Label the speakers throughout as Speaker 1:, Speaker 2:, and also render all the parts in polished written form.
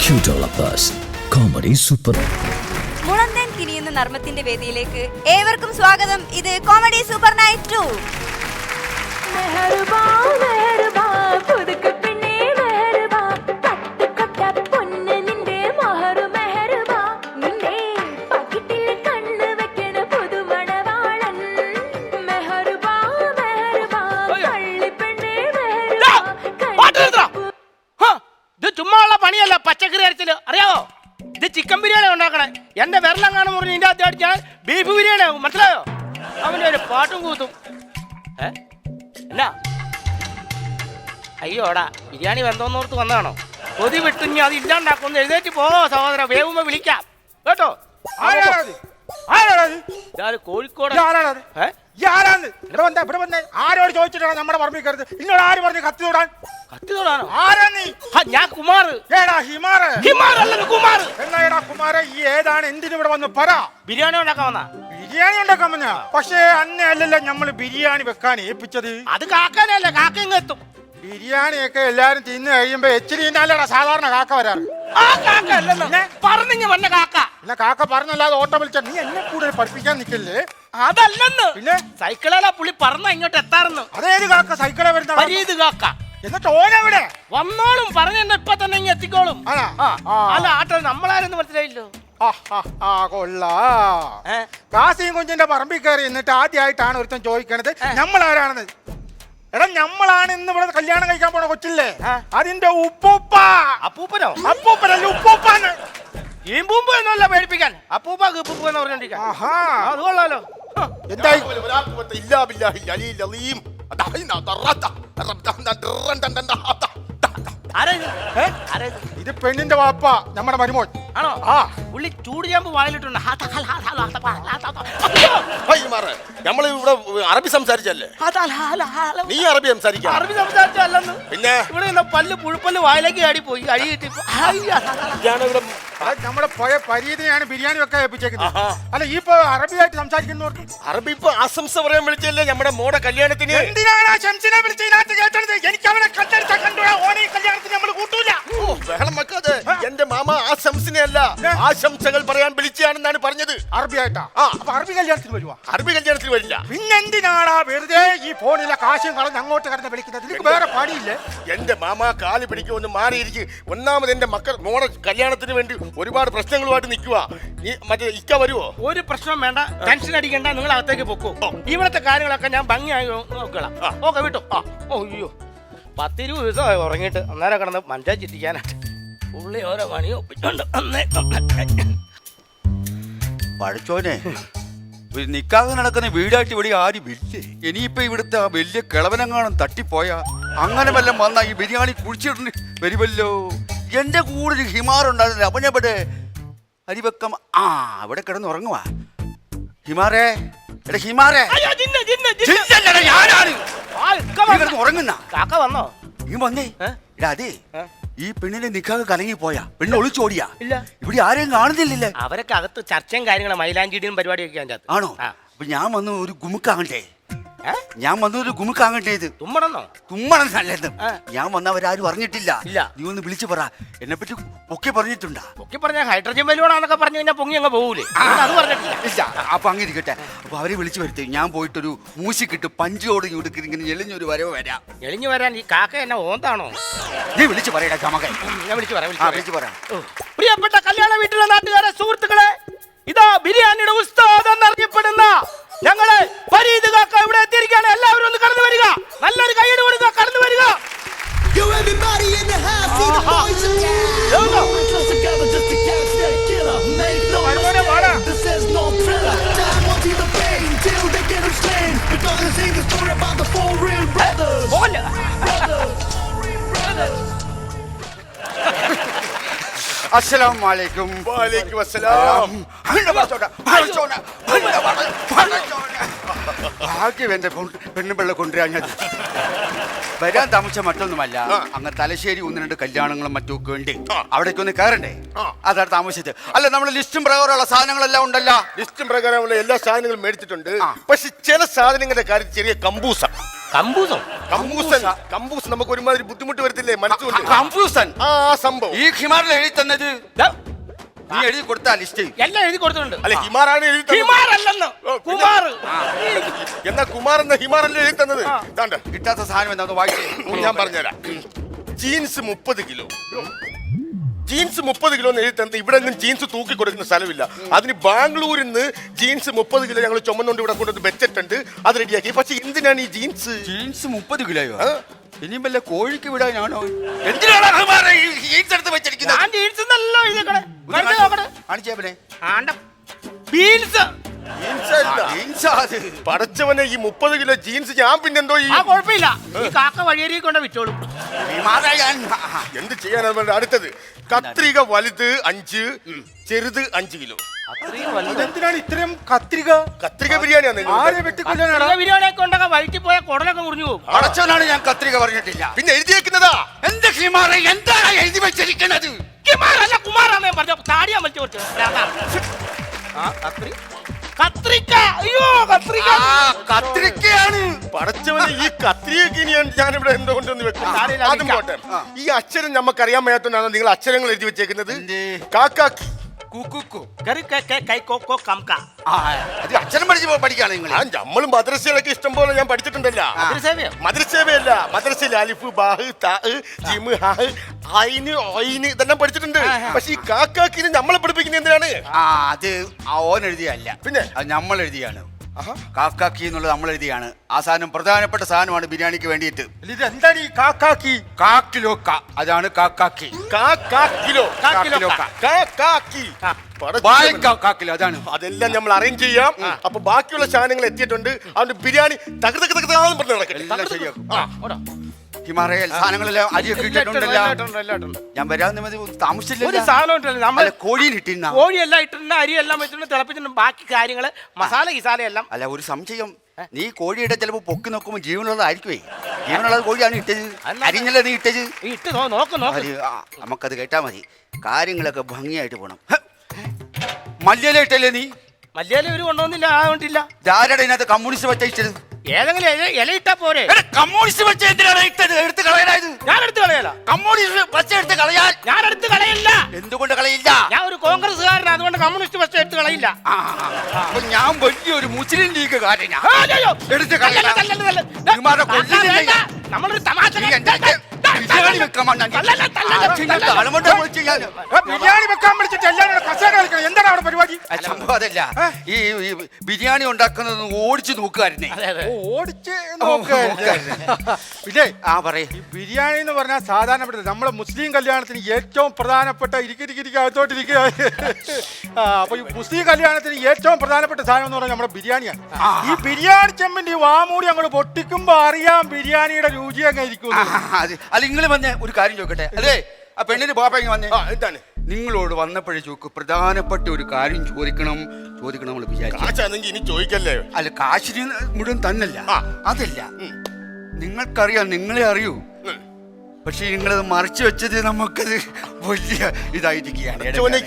Speaker 1: Q Developers Comedy Super.
Speaker 2: മുളന്തൻ കിനിയുന്ന നർമ്മത്തിന്റെ വേദിയിലേക്ക് ഏവർക്കും സ്വാഗതം. ഇത് കോമഡി സൂപ്പർ നൈറ്റ് 2.
Speaker 3: ചുമ്മാ പണിയല്ല പച്ചക്കറി അരച്ചില് അറിയാവോ? ഇത് ചിക്കൻ ബിരിയാണി ഉണ്ടാക്കണേ. എന്റെ വിരലങ്ങാണ് മുറിഞ്ഞ് ഇതിന്റെ അകത്ത് അടിച്ചാൽ ബീഫ് ബിരിയാണി ആകും. മനസ്സിലായോ? അവന്റെ ഒരു പാട്ടും കൂത്തും. എന്നാ അയ്യോടാ ബിരിയാണി വെന്തോന്നോർത്ത് വന്നതാണോ? കൊതി വിട്ടുഞ്ഞ് അത് ഇല്ലാണ്ടാക്കൊന്ന് എഴുന്നേറ്റ് പോകോ സഹോദര. വേവുമ്പോ വിളിക്കാം കേട്ടോ. കോഴിക്കോട്
Speaker 4: ആരോട് ചോദിച്ചിട്ടാണ് നമ്മുടെ പറമ്പിൽ കരുത്? ഇന്നോട് ആര് പറഞ്ഞു കത്തി തൊടാൻ?
Speaker 3: കത്തി തൊടാനോ?
Speaker 4: ആരാ നീ?
Speaker 3: ഞാൻ കുമാർ.
Speaker 4: ഏടാ ഹിമാറ്?
Speaker 3: ഹിമാറല്ല കുമാർ.
Speaker 4: എന്നാ കുമാര ഈ ഏതാണ്? എന്തിനു ഇവിടെ വന്ന് പറ.
Speaker 3: ബിരിയാണി ഉണ്ടാക്കാൻ വന്നാ?
Speaker 4: ബിരിയാണി ഉണ്ടാക്കാൻ വന്നാ? പക്ഷേ അന്നെ അല്ലല്ലോ നമ്മള് ബിരിയാണി വെക്കാൻ ഏൽപ്പിച്ചത്.
Speaker 3: അത് കാക്കാനല്ല, കാക്ക ഇങ്ങ് എത്തും.
Speaker 4: ബിരിയാണിയൊക്കെ എല്ലാരും തിന്ന് കഴിയുമ്പോ എച്ചിരിന്നല്ലടാ സാധാരണ കാക്ക വരാറ്.
Speaker 3: ആ കാക്ക അല്ലല്ലോ പറഞ്ഞിങ്ങ വന്ന കാക്ക.
Speaker 4: പിന്നെ കാക്ക പറഞ്ഞല്ലാതെ ഓട്ടം വിളിച്ച നീ എന്നെ കൂടുതൽ പഠിപ്പിക്കാൻ നിൽക്കല്ലേ?
Speaker 3: അതല്ലെന്ന്.
Speaker 4: പിന്നെ
Speaker 3: സൈക്കിളാ പുള്ളി പറഞ്ഞ ഇങ്ങോട്ട് എത്താറുന്നു.
Speaker 4: അതേത് കാക്ക? സൈക്കിളെ വരുന്ന
Speaker 3: പരീത് കാക്ക.
Speaker 4: എന്നിട്ട് ഓനെവിടെ?
Speaker 3: വന്നോളും പറഞ്ഞ ഇപ്പൊ തന്നെ ഇങ്ങ് എത്തിക്കോളും. അല്ല ആട്ടോ നമ്മളാരെന്ന് മനസ്സിലായില്ലോ.
Speaker 4: കാസിയും കുഞ്ഞിന്റെ പറമ്പിൽ കയറി എന്നിട്ട് ആദ്യമായിട്ടാണ് ഒരുത്തൻ ചോദിക്കണത് നമ്മളാരാണെന്ന്. എടാ നമ്മളാണ് ഇന്ന് ഇവിടെ കല്യാണം കഴിക്കാൻ പോണ കൊച്ചില്ലേ, അതിന്റെ ഉപ്പൂപ്പ.
Speaker 3: അപ്പൂപ്പനോ?
Speaker 4: അപ്പൂപ്പനല്ല ഉപ്പൂപ്പാന്ന്.
Speaker 3: ഈ പൂമ്പ് എന്നല്ല പേടിപ്പിക്കാൻ. അപ്പൂപ്പ ഗപ്പൂപ്പ എന്ന് പറഞ്ഞോണ്ടിരിക്കാൻ. അത് കൊള്ളാലോ.
Speaker 4: എന്തായി? ഇത് പെണ്ണിന്റെ വാപ്പ, നമ്മുടെ മരുമോൻ
Speaker 3: ആണോ? പുള്ളി ചൂട് ചാമ്പ് വായിലിട്ടുണ്ട്.
Speaker 5: നമ്മള് ഇവിടെ അറബി സംസാരിച്ചല്ലേ? നീ അറബി സംസാരിക്കാം?
Speaker 3: അറബി സംസാരിച്ചല്ലെന്ന്.
Speaker 5: പിന്നെ
Speaker 3: ഇവിടെ പല്ല് പുഴുപ്പല്ല് വായിലേക്ക് ആടി പോയി അടി കിട്ടി.
Speaker 5: ഇവിടെ
Speaker 4: നമ്മുടെ പോയ പരീതിനെയാണ് ബിരിയാണി വെക്കാൻ ഏൽപ്പിച്ചേക്കുന്നത്. അല്ല ഈ ഇപ്പൊ അറബിയായിട്ട് സംസാരിക്കുന്നവർക്ക്
Speaker 5: അറബി ഇപ്പൊ ആശംസ പറയാൻ വിളിച്ചല്ലേ നമ്മുടെ മോടെ കല്യാണത്തിന്?
Speaker 4: എന്തിനാണ് ആ ശംസിനെ വിളിച്ച് ഇതിനകത്ത് കേട്ടത്? എനിക്ക് അവനെ കല്ലെടുത്താ കണ്ടുകൂടാ. ഓനെ ഈ കല്യാണത്തിന് നമ്മൾ കൂട്ടൂല.
Speaker 5: ബഹളം വെക്കാതെ. എന്റെ മാമ ആശംസനെ അല്ല ആശംസകൾ പറയാൻ വിളിച്ചാണെന്നാണ് പറഞ്ഞത്.
Speaker 4: അറബിയായിട്ടാ? അപ്പൊ അറബി കല്യാണത്തിന് വരുവാ?
Speaker 5: അറബി കല്യാണത്തിന് വരില്ല.
Speaker 4: പിന്നെന്തിനാടാ വെറുതെ ഈ ഫോണിലെ കാശും കളഞ്ഞ് അങ്ങോട്ട് കടന്ന് വിളിക്കുന്നത്? നിനക്ക് വേറെ പണിയില്ലേ?
Speaker 5: എന്റെ മാമ കാല് പിടിക്കുമെന്ന് മാറിയിരിക്കും. ഒന്നാമത് എന്റെ മോടെ കല്യാണത്തിന് വേണ്ടി ഒരുപാട് പ്രശ്നങ്ങളുമായിട്ട് നിൽക്കുക. മറ്റേ ഇക്ക വരുവോ?
Speaker 3: ഒരു പ്രശ്നം വേണ്ട, ടെൻഷൻ അടിക്കണ്ട. നിങ്ങൾ അകത്തേക്ക് പൊക്കോ. ഇവിടത്തെ കാര്യങ്ങളൊക്കെ ഞാൻ ഭംഗിയായി നോക്കണം. ഓക്കെ വിട്ടോ. അയ്യോ 10-20 ദിവസമായി ഉറങ്ങിയിട്ട്. അന്നേരം കിടന്ന് മഞ്ചാ ചിറ്റിക്കാനായിട്ട് പുള്ളി ഓരോ പണി ഒപ്പിച്ചോണ്ട്
Speaker 6: പഠിച്ചോനെ. ഒരു നിക്കാതെ നടക്കുന്ന വീടായിട്ട് ഇവിടെ ആരും ഇല്ലേ? ഇനിയിപ്പോ ഇവിടുത്തെ ആ വലിയ കിളവനെങ്ങാനും തട്ടിപ്പോയാ അങ്ങനെ വല്ലതും വന്നാ ഈ ബിരിയാണി കുടിച്ചിട്ട് വരുമല്ലോ. എന്റെ കൂടെ ഒരു ഹിമാറുണ്ടായിരുന്നില്ല. അവനെവിടെ അരിവെക്കം? അവിടെ കിടന്ന് ഉറങ്ങുവാ. ഹിമാറേ, എടാ ഹിമാറേ. ഉറങ്ങുന്ന
Speaker 3: കാക്ക വന്നോ?
Speaker 6: നീ വന്നേ. എടാ അതെ, ഈ പെണ്ണിനെ നിക്കാതെ കലങ്ങി പോയാ? പെണ്ണ് ഒളിച്ചോടിയാ?
Speaker 3: ഇല്ല,
Speaker 6: ഇവിടെ ആരെയും കാണുന്നില്ലല്ലേ?
Speaker 3: അവരൊക്കെ അകത്ത് ചർച്ചയും കാര്യങ്ങളും മൈലാഞ്ചിടിയും പരിപാടിയൊക്കെ
Speaker 6: ആണോ? അപ്പൊ ഞാൻ വന്ന് ഒരു ഗുമുക്കാകണ്ടേ? ഞാൻ വന്നൊരു ഗുമുക്കാകണ്ടേ? ഇത്
Speaker 3: തുമ്മണെന്നോ?
Speaker 6: തുമ്മണം നല്ലത്. ഞാൻ വന്നവരാരും അറിഞ്ഞിട്ടില്ല.
Speaker 3: ഇല്ല.
Speaker 6: നീ ഒന്ന് വിളിച്ചു പറ. എന്നെ പറ്റി പൊക്കി പറഞ്ഞിട്ടുണ്ടാ?
Speaker 3: പൊക്കി പറഞ്ഞ ഹൈഡ്രജൻ ബലൂണാന്നൊക്കെ പറഞ്ഞു കഴിഞ്ഞാൽ പൊങ്ങി അങ്ങ് പോകൂലേ? അത് പറഞ്ഞിട്ടില്ല.
Speaker 6: ഇല്ല. അപ്പൊ അങ്ങിരിക്കട്ടെ. അപ്പൊ അവരെ വിളിച്ചു വരുത്തി ഞാൻ പോയിട്ടൊരു മൂശിക്കിട്ട് പഞ്ചോട് ഇങ്ങനെ എളിഞ്ഞൊരു വരവ് വരാം.
Speaker 3: എളിഞ്ഞു വരാൻ ഈ കാക്ക എന്നെ ഓന്താണോ?
Speaker 6: നീ വിളിച്ചു പറയടാ ചമകൻ.
Speaker 3: ഞാൻ വിളിച്ചു
Speaker 6: പറയാം.
Speaker 3: പ്രിയപ്പെട്ട കല്യാണ വീട്ടിലെ നാട്ടുകാരെ, സുഹൃത്തുക്കളെ, ഇതാ ബിരിയാണിയുടെ ഉസ്താദ് എന്നറിയപ്പെടുന്ന ഞങ്ങള് ഫരീദ് കാക്ക ഇവിടെ എത്തിയിരിക്കുകയാണ്. എല്ലാവരും ഒന്ന് കടന്നു വരിക. നല്ലൊരു കൈയ്യടി കൊടുക്കുക. കടന്നു വരിക.
Speaker 6: അസ്സലാമു അലൈക്കും.
Speaker 5: വഅലൈക്കും അസ്സലാം.
Speaker 6: ഭാഗ്യം എന്റെ പെണ്ണുപിള്ള കൊണ്ടുവരാൻ. ഞാൻ വരാൻ താമസിച്ച മറ്റൊന്നുമല്ല, അങ്ങ് തലശ്ശേരി 1-2 കല്യാണങ്ങളും മറ്റുമൊക്കെ ഉണ്ട്. അവിടേക്ക് ഒന്ന് കയറണ്ടേ? അതാണ് താമസിച്ചത്. അല്ല, നമ്മുടെ ലിസ്റ്റും പ്രകാരമുള്ള സാധനങ്ങളെല്ലാം ഉണ്ടല്ലോ.
Speaker 5: ലിസ്റ്റും പ്രകാരമുള്ള എല്ലാ സാധനങ്ങളും മേടിച്ചിട്ടുണ്ട്. പക്ഷെ ചില സാധനങ്ങളുടെ കാര്യത്തിൽ ചെറിയ കമ്പൂസ.
Speaker 3: കമ്പൂസോ?
Speaker 5: കമ്പൂസ് നമുക്ക് ഒരുമാതിരി ബുദ്ധിമുട്ട് വരത്തില്ലേ മനസ്സുകൊണ്ട്?
Speaker 6: കൺഫ്യൂഷൻ.
Speaker 5: ആ സംഭവം
Speaker 6: ഈ ഹിമാറിൽ എഴുതി തന്നത്
Speaker 3: ദാ,
Speaker 6: നീ എഴുതി കൊടുത്ത ലിസ്റ്റ്.
Speaker 3: എല്ലാം എഴുതി കൊടുത്തിട്ടുണ്ട്.
Speaker 5: അല്ല ഹിമാറാണ് എഴുതി തന്നത്.
Speaker 3: ഹിമാർ അല്ലെന്ന്,
Speaker 5: ഓ, പിന്നെ?
Speaker 3: കുമാർ.
Speaker 5: എന്നാ കുമാർ എന്ന ഹിമാറല്ലേ എഴുതി തന്നത്? ദാണ്ട,
Speaker 6: കിട്ടാത്ത സാധനം എന്താന്ന് വായിച്ചേ.
Speaker 5: ഞാൻ പറഞ്ഞുതരാം. Jeans 30 kilo. ജീൻസ് 30 കിലോ എഴുതി തന്നത്. ഇവിടെ നിന്ന് ജീൻസ് തൂക്കി കൊടുക്കുന്ന സ്ഥലമില്ല. അതിന് ബാംഗ്ലൂരിൽ നിന്ന് ജീൻസ് 30 കിലോ ഞങ്ങൾ ചുമന്നുകൊണ്ട് ഇവിടെ കൊണ്ടുവന്ന് വെച്ചിട്ടുണ്ട്. അത് റെഡിയാക്കി. പക്ഷെ എന്തിനാണ് ഈ ജീൻസ്?
Speaker 6: ജീൻസ് 30 കിലോയോ? ഇനിയും വല്ല കോഴിക്ക് വിടാനാണോ? എന്തിനാണ് ഹിമാറെ ഈ ജീൻസ് എടുത്ത് വെച്ചിരിക്കുന്നത്?
Speaker 3: ഞാൻ ജീൻസ് എന്നല്ലോ എഴുതിയേക്കണെ. വെറുതെ നോക്കണെ.
Speaker 6: കാണിച്ചേവനെ.
Speaker 3: ആണ്ട ബീൻസ്.
Speaker 6: ജീൻസാ അത്.
Speaker 5: പടച്ചവനെ, ഈ 30 കിലോ ജീൻസ് ഞാൻ പിന്നെന്തോ ഈ
Speaker 3: ആ കുഴപ്പമില്ല, ഈ കാക്ക വഴിയരി കൊണ്ട് വിറ്റോളും.
Speaker 6: ഹിമാറെ ഞാൻ
Speaker 5: എന്ത് ചെയ്യാനാണ് വേണ്ടത്? അടുത്തത് കത്രിക വലുത് 5, ചെറുത് 5 കിലോ.
Speaker 4: എന്തിനാണ് ഇത്രയും കത്രിക?
Speaker 5: കത്രിക ബിരിയാണിയാണ്
Speaker 4: ആരെ വെട്ടിക്കൊല്ലാനാണ്?
Speaker 3: ബിരിയാണിയൊക്കെ ഉണ്ടാക്കാൻ വഴിക്ക് പോയ കുടലൊക്കെ മുറിഞ്ഞു പോകും.
Speaker 6: അടച്ചവനാണ് ഞാൻ കത്രിക പറഞ്ഞിട്ടില്ല.
Speaker 5: പിന്നെ എഴുതിയേക്കുന്നതാ.
Speaker 6: എന്റെ ഹിമാറെ എന്താണ് എഴുതി വെച്ചിരിക്കുന്നത്?
Speaker 3: കുമാറല്ല, കുമാറാണ് ഞാൻ പറഞ്ഞ താടിയാ വലിച്ചു കുറച്ച്. കത്രിക്ക. അയ്യോ കത്രിക.
Speaker 6: കത്രിക്കയാണ്.
Speaker 5: പടച്ചവനെ, ഈ കത്രികക്ക് ഇനി ഞാനിവിടെ എന്തുകൊണ്ടൊന്ന് വെക്കും.
Speaker 3: സാരമില്ല,
Speaker 5: അതും പോട്ടെ. ഈ അക്ഷരം നമുക്ക് അറിയാൻ വയ്യാത്തതാണ് നിങ്ങൾ അക്ഷരങ്ങൾ എഴുതി വെച്ചേക്കുന്നത്.
Speaker 6: എന്ത്?
Speaker 5: കാക്കാക്കി.
Speaker 6: കുക്കുക്കു.
Speaker 3: കറി കൈ കൊക്കോ കംക.
Speaker 6: അത് അക്ഷരം പഠിക്കാണ് നിങ്ങൾ.
Speaker 5: നമ്മളും മദ്രസയിലൊക്കെ ഇഷ്ടം പോലെ ഞാൻ പഠിച്ചിട്ടുണ്ടല്ല.
Speaker 3: മദ്രസേവയോ?
Speaker 5: മദ്രസേവയല്ല, മദ്രസയിൽ അലിഫ് ബാഹ് താഹ് ജിമ് ഹാഹ് ഐന് ഒയിന് ഇതെല്ലാം പഠിച്ചിട്ടുണ്ട്. പക്ഷെ ഈ കാക്കാക്കിന് നമ്മളെ പഠിപ്പിക്കുന്നത് എന്തിനാണ്?
Speaker 6: അത് ഓൻ എഴുതിയല്ല,
Speaker 5: പിന്നെ
Speaker 6: അത് നമ്മൾ എഴുതിയാണ്. കാക്കാക്കി എന്നുള്ളത് നമ്മൾ എഴുതിയാണ്. ആ സാധനം പ്രധാനപ്പെട്ട സാധനമാണ് ബിരിയാണിക്ക് വേണ്ടിയിട്ട്.
Speaker 4: ഇത് എന്താണ് ഈ കാക്കാക്കി?
Speaker 6: കാക്കിലോക്ക, അതാണ് കാക്കാക്കി.
Speaker 5: കാക്കിലോ കാക്കി.
Speaker 6: കാക്കിലോ, അതാണ്.
Speaker 5: അതെല്ലാം നമ്മൾ അറേഞ്ച് ചെയ്യാം. അപ്പൊ ബാക്കിയുള്ള സാധനങ്ങൾ എത്തിയിട്ടുണ്ട്. അതുകൊണ്ട് ബിരിയാണി തകർന്ന് പറഞ്ഞ് നടക്കട്ടെ.
Speaker 6: എല്ലാം ശരിയാക്കും. ഹിമാലയ സാധനങ്ങളെല്ലാം അരിയൊക്കെ ഇട്ടിട്ടുണ്ടല്ലോ. ഞാൻ വരാൻ
Speaker 3: ഒരു
Speaker 6: താമസിച്ചില്ല.
Speaker 3: സാധനം നമ്മൾ
Speaker 6: കോഴിയിലിട്ടിരുന്ന
Speaker 3: കോഴിയെല്ലാം ഇട്ടിട്ടുണ്ട്, അരിയെല്ലാം വെച്ചിട്ടുണ്ട്, തിളപ്പിച്ചിട്ടുണ്ട്. ബാക്കി കാര്യങ്ങള് മസാല ഗിസാല എല്ലാം.
Speaker 6: അല്ല, ഒരു സംശയം. നീ കോഴിയുടെ ചിലപ്പോ പൊക്കി നോക്കുമ്പോ ജീവനുള്ളതായിരിക്കുവേ. ജീവനുള്ളത് കോഴിയാണ് ഇട്ടത്, അരിഞ്ഞല്ലേ നീ ഇട്ടത്.
Speaker 3: ഇട്ട് നോക്ക്.
Speaker 6: നമുക്കത് കേട്ടാ മതി. കാര്യങ്ങളൊക്കെ ഭംഗിയായിട്ട് പോണം. മല്ലിയില ഇട്ടല്ലേ നീ?
Speaker 3: മല്ലിയില ഒരു കൊണ്ടുവന്നില്ല, അതുകൊണ്ടില്ല.
Speaker 6: ആരുടെ ഇതിനകത്ത് കമ്മ്യൂണിസ്റ്റ് വെച്ച ഇട്ടത്?
Speaker 3: ഏതെങ്കിലും ഇല ഇട്ടാ പോരെ.
Speaker 6: കമ്മ്യൂണിസ്റ്റ് വെച്ച എന്തിനാണ് ഇട്ടത്? എടുത്ത് കളയാനായത്.
Speaker 3: ഞാൻ എടുത്ത് കളയല.
Speaker 6: കമ്മ്യൂണിസ്റ്റ് വെച്ച എടുത്ത് കളയാൻ
Speaker 3: ഞാൻ എടുത്ത് കളയില്ല.
Speaker 6: എന്തുകൊണ്ട് കളയില്ല?
Speaker 3: ഞാൻ ഒരു കോൺഗ്രസ്സുകാരൻ, അതുകൊണ്ട് കമ്മ്യൂണിസ്റ്റ് വെച്ച എടുത്ത് കളയില്ല.
Speaker 6: അപ്പൊ ഞാൻ വലിയൊരു മുസ്ലിം ലീഗുകാരനാ.
Speaker 3: അയ്യോ,
Speaker 6: എടുത്ത് കളയാൻ
Speaker 3: നമ്മളൊരു തമാശ
Speaker 6: ബിരിയാണി വെക്കാൻ
Speaker 4: ബിരിയാണി വെക്കാൻ വിളിച്ചിട്ട് എല്ലാവരും കസേര കളിക്കണം. എന്താണ് അവിടെ പരിപാടി?
Speaker 6: സംഭവം അതല്ല. ഈ ബിരിയാണി ഉണ്ടാക്കുന്നത് ഓടിച്ചു നോക്കുകാരനെ.
Speaker 4: ഓടിച്ച് നോക്ക്. പിന്നെ
Speaker 6: പറയേ.
Speaker 4: ഈ ബിരിയാണി എന്ന് പറഞ്ഞാൽ സാധാരണപ്പെട്ട നമ്മളെ മുസ്ലിം കല്യാണത്തിന് ഏറ്റവും പ്രധാനപ്പെട്ട അകത്തോട്ടിരിക്കുക. അപ്പൊ ഈ മുസ്ലിം കല്യാണത്തിന് ഏറ്റവും പ്രധാനപ്പെട്ട സാധനം എന്ന് പറഞ്ഞാൽ നമ്മുടെ ബിരിയാണിയാണ്. ഈ ബിരിയാണി ചെമ്പിന്റെ ഈ വാമൂടി അങ്ങോട്ട് പൊട്ടിക്കുമ്പോ അറിയാം ബിരിയാണിയുടെ രുചി അങ്ങനെ ഇരിക്കും.
Speaker 6: അല്ല, നിങ്ങൾ വന്ന ഒരു കാര്യം ചോദിക്കട്ടെ. അതെ, ആ പെണ്ണിന് പാപ്പ വന്നേ.
Speaker 5: എന്താണ്?
Speaker 6: നിങ്ങളോട് വന്നപ്പോഴേ ചോക്ക് പ്രധാനപ്പെട്ട ഒരു കാര്യം ചോദിക്കണം നമ്മൾ വിചാരിച്ചു.
Speaker 5: ഇനി ചോദിക്കല്ലേ?
Speaker 6: അല്ല, കാശിന് മുഴുവൻ തന്നല്ല, അതല്ല. നിങ്ങൾക്കറിയാം, നിങ്ങളെ അറിയൂ. പക്ഷെ നിങ്ങളത് മറച്ചു വെച്ചത് നമുക്കത് വലിയ ഇതായിരിക്കുകയാണ്.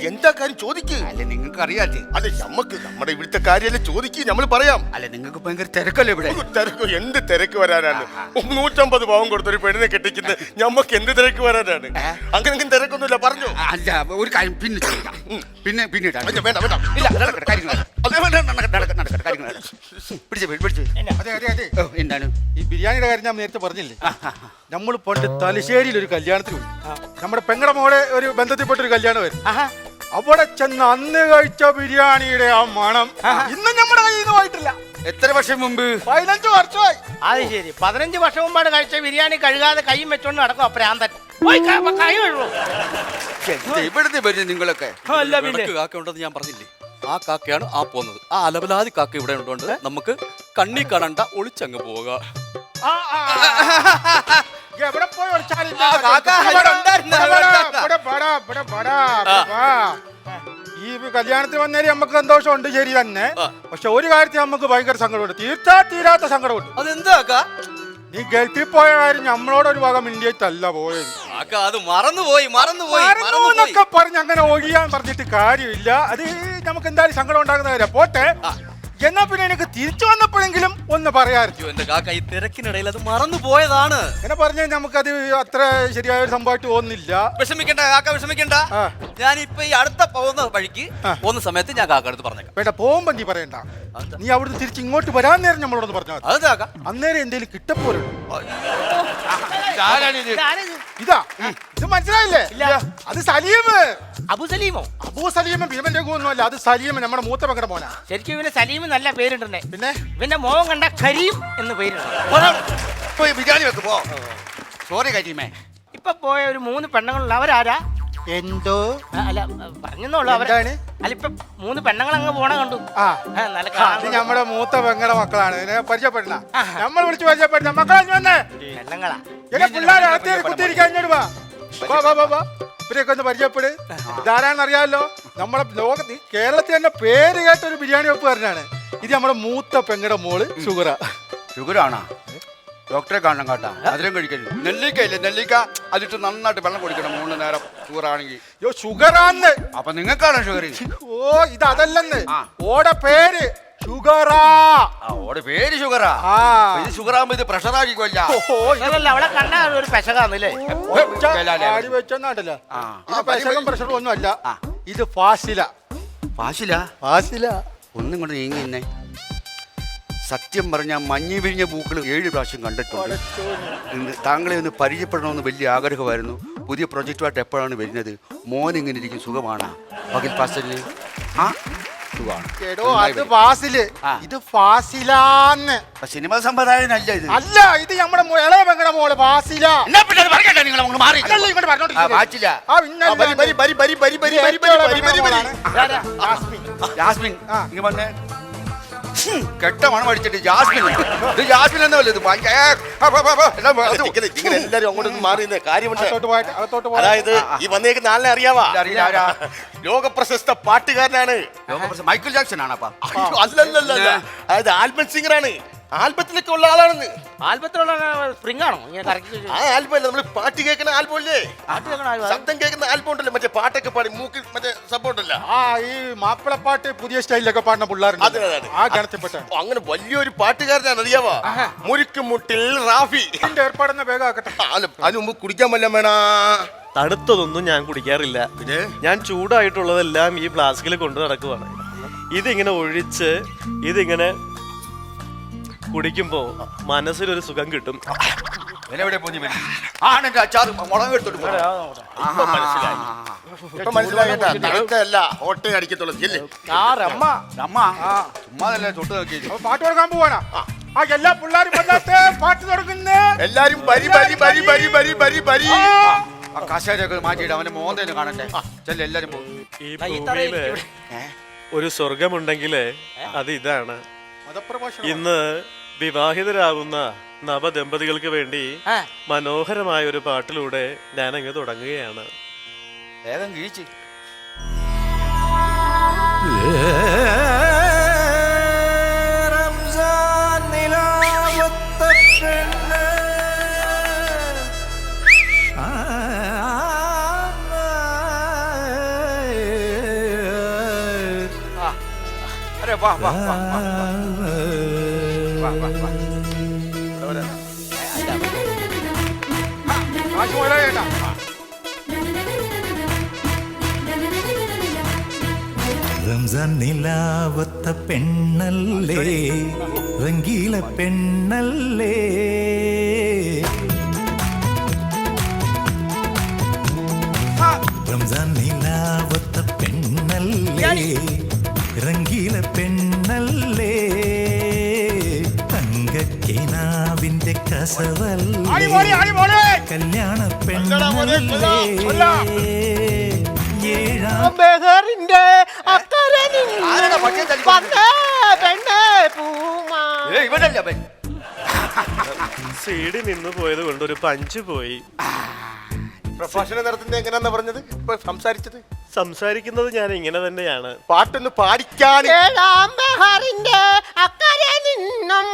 Speaker 5: എന്താ കാര്യം ചോദിക്ക്.
Speaker 6: അല്ല, നിങ്ങൾക്ക് അറിയാതെ.
Speaker 5: അല്ലെ, നമുക്ക് നമ്മുടെ ഇവിടുത്തെ കാര്യമല്ലേ ചോദിക്ക്, നമ്മൾ പറയാം.
Speaker 6: അല്ല, നിങ്ങൾക്ക് ഭയങ്കര തിരക്കല്ലേ ഇവിടെ?
Speaker 5: തിരക്ക് എന്ത് തിരക്ക് വരാനാണ്? 150 പാവം കൊടുത്തൊരു പെണ്ണിനെ കെട്ടിക്കുന്നത് ഞമ്മക്ക് എന്ത് തിരക്ക് വരാനാണ്? അങ്ങനെ തിരക്കൊന്നുമില്ല, പറഞ്ഞു.
Speaker 6: അല്ല, ഒരു കാര്യം പിന്നെ ചോദിക്കാം. പിന്നെ
Speaker 5: വേണ്ട വേണ്ട
Speaker 6: ഇല്ല, നടക്കട്ടെ കാര്യങ്ങൾ. എന്താണ്
Speaker 4: ഈ ബിരിയാണിയുടെ കാര്യം ഞാൻ നേരത്തെ പറഞ്ഞില്ലേ? നമ്മൾ പണ്ട് തലശ്ശേരിയിൽ ഒരു കല്യാണത്തിന് പോയി. നമ്മുടെ പെങ്ങടെ മോളെ ഒരു ബന്ധത്തിൽപ്പെട്ട ഒരു കല്യാണം വരും. അവിടെ ചെന്ന് അന്ന് കഴിച്ച ബിരിയാണിയുടെ ആ മണം ഇന്നും നമ്മുടെ കയ്യിൽ നിന്ന് പോയിട്ടില്ല.
Speaker 6: എത്ര വർഷം മുമ്പ്?
Speaker 4: 15 വർഷമായി.
Speaker 3: അത് ശരി. 15 വർഷം മുമ്പാണ് കഴിച്ച ബിരിയാണി കഴുകാതെ കൈയും വെച്ചോണ്ട് നടക്കും. അപ്രാന്തൻ പോയി കൈ കഴുകൂ.
Speaker 6: ഇവിടുത്തെ പേര് നിങ്ങളൊക്കെ
Speaker 7: കാക്ക ഉണ്ടെന്ന് ഞാൻ പറഞ്ഞില്ലേ? ആ കാക്കയാണ് ആ പോകുന്നത്. ആ അലബലാതി കാക്ക ഇവിടെ ഉണ്ടോണ്ട് നമുക്ക് കണ്ണി കാണണ്ട, ഒളിച്ചങ്ങ് പോവുക.
Speaker 4: എവിടെ പോയി ഒളിച്ചാലും ഈ കല്യാണത്തിന് വന്നേരം നമുക്ക് സന്തോഷമുണ്ട്, ശരി തന്നെ. പക്ഷെ ഒരു കാര്യത്തിൽ നമുക്ക് ഭയങ്കര സങ്കടമുണ്ട്, തീരാത്ത സങ്കടമുണ്ട്.
Speaker 7: അതെന്താ?
Speaker 4: നീ ഗൾഫിൽ പോയ കാര്യം നമ്മളോട് ഒരു ഭാഗം ഇന്ത്യത്തല്ല പോയത്.
Speaker 7: അത് മറന്നുപോയി
Speaker 4: എന്നൊക്കെ പറഞ്ഞ് അങ്ങനെ ഒഴിയാൻ പറഞ്ഞിട്ട് കാര്യമില്ല. അത് നമുക്ക് എന്തായാലും സങ്കടം ഉണ്ടാക്കുന്ന കാര്യം. പോട്ടെ, എന്നാ പിന്നെ എനിക്ക് തിരിച്ചു വന്നപ്പോഴെങ്കിലും ഒന്ന് പറയാമായിരുന്നു.
Speaker 7: എന്റെ കാക്ക ഈ തിരക്കിനിടയിൽ അത് മറന്നു പോയതാണ്.
Speaker 4: എന്നെ പറഞ്ഞാൽ നമുക്കത് അത്ര ശരിയായ ഒരു സംഭവമായിട്ട് തോന്നുന്നില്ല.
Speaker 7: വിഷമിക്കണ്ട കാക്ക, വിഷമിക്കണ്ട.
Speaker 4: ആ.
Speaker 7: ഞാൻ ഇപ്പൊ ഈ അടുത്ത പോകുന്ന വഴിക്ക് പോകുന്ന സമയത്ത് ഞാൻ കാക്ക അടുത്ത് പറഞ്ഞേക്കാം.
Speaker 4: വേണ്ട, പോകുമ്പോ നീ പറയണ്ട. നീ അവിടുന്ന് തിരിച്ച് ഇങ്ങോട്ട് വരാൻ നേരം നമ്മളോടൊന്ന് പറഞ്ഞാൽ മതി.
Speaker 7: അത് കാക്ക
Speaker 4: അന്നേരം എന്തെങ്കിലും കിട്ടപ്പോലുണ്ട്.
Speaker 3: ഇതാരിത്?
Speaker 4: ഇതാ ഇത് മനസ്സിലായില്ലേ?
Speaker 3: ഇല്ല.
Speaker 4: അത് സലീം.
Speaker 3: അബു സലീമോ?
Speaker 4: അബൂ സലീം ഭീമന്റെ ഒന്നുമല്ല, അത് സലീം നമ്മുടെ മൂത്ത പെങ്ങളുടെ മോനാ.
Speaker 3: ശരിക്കും ഇവന് സലീം നല്ല പേരുണ്ടേ.
Speaker 4: പിന്നെ
Speaker 3: ഇവന്റെ മോഹം കണ്ട കരീം എന്ന് പേരുണ്ട്.
Speaker 6: പോയി ബിരിയാണി വെക്ക് പോ. സോറി കരീമേ.
Speaker 3: ഇപ്പൊ പോയ ഒരു 3 പെണ്ണുങ്ങളുള്ള അവരാരാ?
Speaker 4: എന്തോ
Speaker 3: അല്ല പറഞ്ഞെന്നുള്ളൂ അവര്.
Speaker 4: എന്താണ്?
Speaker 3: അല്ല ഇപ്പൊ 3 പെണ്ണുങ്ങൾ അങ്ങ് പോണ കണ്ടു.
Speaker 4: ആ
Speaker 3: നല്ല
Speaker 4: അത് നമ്മുടെ മൂത്ത പെങ്ങളുടെ മക്കളാണ്. ഇതിനെ പരിചയപ്പെടണ, നമ്മൾ വിളിച്ച് പരിചയപ്പെടുന്ന മക്കളെ വന്നേ.
Speaker 3: പെണ്ണുങ്ങളാ.
Speaker 4: എന്നെ പിള്ളേരെ അകത്തേക്ക് കുത്തിയിരിക്കാൻ ഇങ്ങോട്ട് വാ. ഇവരെയൊക്കെ ഒന്ന് പരിചയപ്പെട്. ഇതാരാണെന്ന് അറിയാമല്ലോ, നമ്മുടെ ലോകത്ത് കേരളത്തിൽ തന്നെ പേര് കേട്ട ഒരു ബിരിയാണി വെപ്പുകാരനാണ്. ഇത് നമ്മുടെ മൂത്ത പെങ്ങളുടെ മോള് ഷുഗറ.
Speaker 6: ഷുഗറാണോ? ഡോക്ടറെ കാണണം കേട്ടാ. അതിലും കഴിക്കരുത്. നെല്ലിക്ക ഇല്ലേ, നെല്ലിക്ക അതിട്ട് നന്നായിട്ട് വെള്ളം കുടിക്കണം 3 നേരം ഷുഗറാണെങ്കിൽ.
Speaker 4: യോ ഷുഗറാന്ന്.
Speaker 6: അപ്പൊ നിങ്ങൾക്കാണോ ഷുഗർ?
Speaker 4: ഓ ഇത് അതല്ലെന്ന്, ഓടെ പേര് ഷുഗറാ.
Speaker 6: ഓടെ പേര് ഷുഗറാ. ഇത് ഷുഗറാകുമ്പോ ഇത് പ്രഷറായിരിക്കുമല്ല.
Speaker 3: അതല്ല, അവളെ കണ്ട ഒരു പെശകാന്നല്ലേ?
Speaker 4: ആടി വെച്ചോണ്ടല്ലോ. പ്രഷറും ഒന്നും അല്ല, ഇത് ഫാസില.
Speaker 6: ഫാസില?
Speaker 4: ഫാസില
Speaker 6: ഒന്നും കൊണ്ട് നീങ്ങി തന്നെ. സത്യം പറഞ്ഞാൽ മഞ്ഞ് വിരിഞ്ഞ പൂക്കൾ 7 പ്രാവശ്യം കണ്ടിട്ടുണ്ട്. താങ്കളെ ഒന്ന് പരിചയപ്പെടണമെന്ന് വലിയ ആഗ്രഹമായിരുന്നു. പുതിയ പ്രൊജക്റ്റുമായിട്ട് എപ്പോഴാണ് വരുന്നത്? മോൻ ഇങ്ങനെ ഇരിക്കും, സുഖമാണ് പകൽ ഫാസിലിന്? ആ സുഖമാണ്.
Speaker 4: അത് ഫാസില്, ഇത് ഫാസിലാന്ന്.
Speaker 6: സിനിമ സമ്പ്രദായനല്ല ഇത്.
Speaker 4: അല്ല, ഇത് നമ്മുടെ ഇളയ പെങ്ങളുടെ മോള് ഫാസില.
Speaker 6: ജാസ്മിൻ ഇങ്ങ് വന്നേ. കെട്ട മണം അടിച്ചിട്ട് ജാസ്മിൻ. ഇത് ജാസ്മിൻ എന്നല്ലേ ഇത്?
Speaker 5: എല്ലാരും അങ്ങോട്ടൊന്നും മാറിയുന്ന കാര്യമുണ്ട്.
Speaker 4: അകത്തോട്ട്
Speaker 5: അതായത് ഈ വന്നേക്കുന്ന ആളിനെ അറിയാവാ?
Speaker 6: അറിയില്ല.
Speaker 5: ലോക പ്രശസ്ത പാട്ടുകാരനാണ്.
Speaker 6: മൈക്കിൾ ജാക്സൺ ആണ്. അപ്പൊ
Speaker 5: അല്ലല്ലല്ല, അതായത് ആൽബം സിംഗറാണ്. ആൽബത്തിലൊക്കെ ഉള്ള ആളാണെന്ന്.
Speaker 3: ആൽബത്തിലുള്ള സ്പ്രിംഗ് ആണോ ഇങ്ങനെ കറക്റ്റ്?
Speaker 5: ആ ആൽബം അല്ല, നമ്മള് പാട്ട് കേൾക്കുന്ന ആൽബം അല്ലേ? ശബ്ദം കേൾക്കുന്ന ആൽബം ഉണ്ടല്ലോ, മറ്റേ പാട്ടൊക്കെ പാടി മൂക്കിൽ മറ്റേ സംഭവം ഉണ്ടല്ലോ.
Speaker 4: ഈ മാപ്പിളപ്പാട്ട് പുതിയ സ്റ്റൈലിലൊക്കെ പാടുന്ന പിള്ളേരുണ്ട്.
Speaker 5: അതെ.
Speaker 4: ആ ഗണത്തിൽപ്പെട്ട
Speaker 5: അങ്ങനെ വലിയൊരു പാട്ടുകാരനാണ്, അറിയാവാ? മുരിക്കുമുട്ടിൽ റാഫി.
Speaker 4: ഇതിന്റെ ഏർപ്പാടെന്ന വേഗം ആക്കട്ടെ.
Speaker 5: അതിന് മുമ്പ് കുടിക്കാൻ വല്ല വേണ.
Speaker 8: തണുത്തതൊന്നും ഞാൻ കുടിക്കാറില്ല. ഞാൻ ചൂടായിട്ടുള്ളതെല്ലാം ഈ ഫ്ലാസ്കിൽ കൊണ്ടു നടക്കുവാണ്. ഇതിങ്ങനെ ഒഴിച്ച് ഇതിങ്ങനെ കുടിക്കുമ്പോ മനസ്സിലൊരു സുഖം കിട്ടും.
Speaker 5: മനസ്സിലായി കേട്ടാ? തണുത്തല്ല, ഹോട്ടേ അടിക്കത്തുള്ളൂ.
Speaker 4: പാട്ട് തുടങ്ങാൻ പോവാനാ. ആ എല്ലാ പിള്ളേരും പാട്ട് തുടങ്ങുന്നേ.
Speaker 5: എല്ലാരും ബരി ബരി ബരി ബരി ബരി ബരി ബരി.
Speaker 6: കസേരയൊക്കെ മാറ്റിയിട്ട് അവന്റെ മോന്തേനെ കാണട്ടെ. ചെല്ല എല്ലാരും പോകും.
Speaker 8: ഈ ഭൂമിയില് ഒരു സ്വർഗമുണ്ടെങ്കില് അത് ഇതാണ്. ഇന്ന് വിവാഹിതരാകുന്ന നവദമ്പതികൾക്ക് വേണ്ടി മനോഹരമായ ഒരു പാട്ടിലൂടെ ഞാൻ അങ്ങ് തുടങ്ങുകയാണ്.
Speaker 6: വേഗം കീഴിച്ച്. വാ വാ വാ
Speaker 9: റംസാൻ നിലാവത്ത പെണ്ണല്ലേ, റംഗീല പെണ്ണല്ലേ. റംസാൻ നിലാവത്ത പെണ്ണല്ലേ, റംഗീല പെണ്ണല്ലേ. തങ്കക്കിനാവിന്റെ കസവല്ലേ, കല്യാണ പെണ്ണല്ലേ.
Speaker 3: ബഹറിന്റെ അക്കരെ
Speaker 8: സീഡി നിന്ന് പോയത് കൊണ്ട് ഒരു പഞ്ച് പോയി.
Speaker 5: പ്രഭാഷണം നടത്തുന്നത് എങ്ങനെയാണെന്ന് പറഞ്ഞത്? ഇപ്പൊ സംസാരിച്ചത്
Speaker 8: സംസാരിക്കുന്നത് ഞാൻ ഇങ്ങനെ തന്നെയാണ്.
Speaker 5: പാട്ടൊന്ന് പാടിക്കാൻ.
Speaker 3: ബഹറിന്റെ അക്കരെ നിന്നും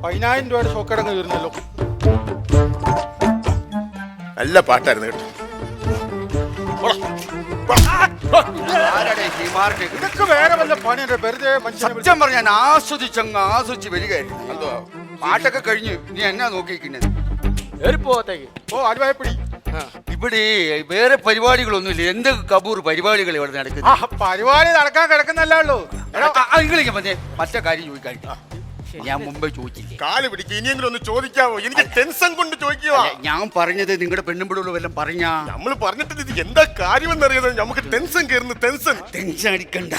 Speaker 4: 10,000 രൂപയുടെ ഷോക്കടങ്ങ് തീർന്നല്ലോ.
Speaker 5: നല്ല പാട്ടായിരുന്നു കേട്ടോ.
Speaker 6: ആരാടേ ഹിമാറിനെ
Speaker 4: ഇതൊക്കെ വേറെ വല്ല പണിയുണ്ട് വെറുതെ മനുഷ്യനെ
Speaker 6: സത്യം പറഞ്ഞ ഞാൻ ആസ്വദിച്ച് വരികയായിരുന്നു. എന്തോ പാട്ടൊക്കെ കഴിഞ്ഞ് നീ എന്നാ നോക്കിയിരിക്കുന്നത്?
Speaker 3: പോകത്തേക്ക്
Speaker 4: ഓ അലുവായപ്പിടി.
Speaker 6: ഇവിടെ വേറെ പരിപാടികളൊന്നുമില്ല. എന്ത് കബൂർ പരിപാടികൾ ഇവിടെ
Speaker 4: ആ
Speaker 6: നടക്കുന്നത്?
Speaker 4: പരിപാടി നടക്കാൻ കിടക്കുന്നല്ലേ ഉള്ളൂ.
Speaker 6: നിങ്ങളിങ്ങനെ പറഞ്ഞേ മറ്റേ കാര്യം ചോദിക്കാൻ ഞാൻ മുമ്പേ ചോദിച്ചില്ലേ?
Speaker 5: കാല് പിടിക്കുക. ഇനിയെങ്കിലും ഒന്ന് ചോദിക്കാവോ? എനിക്ക് ടെൻഷൻ കൊണ്ട് ചോദിക്കുക.
Speaker 6: ഞാൻ പറഞ്ഞത് നിങ്ങളുടെ പെണ്ണുമ്പിടുള്ള വല്ലതും പറഞ്ഞാ?
Speaker 5: നമ്മൾ പറഞ്ഞിട്ട് ഇത് എന്താ കാര്യമെന്നറിയാതെ നമുക്ക് ടെൻഷൻ കയറുന്നു.
Speaker 6: ടെൻഷൻ അടിക്കണ്ട.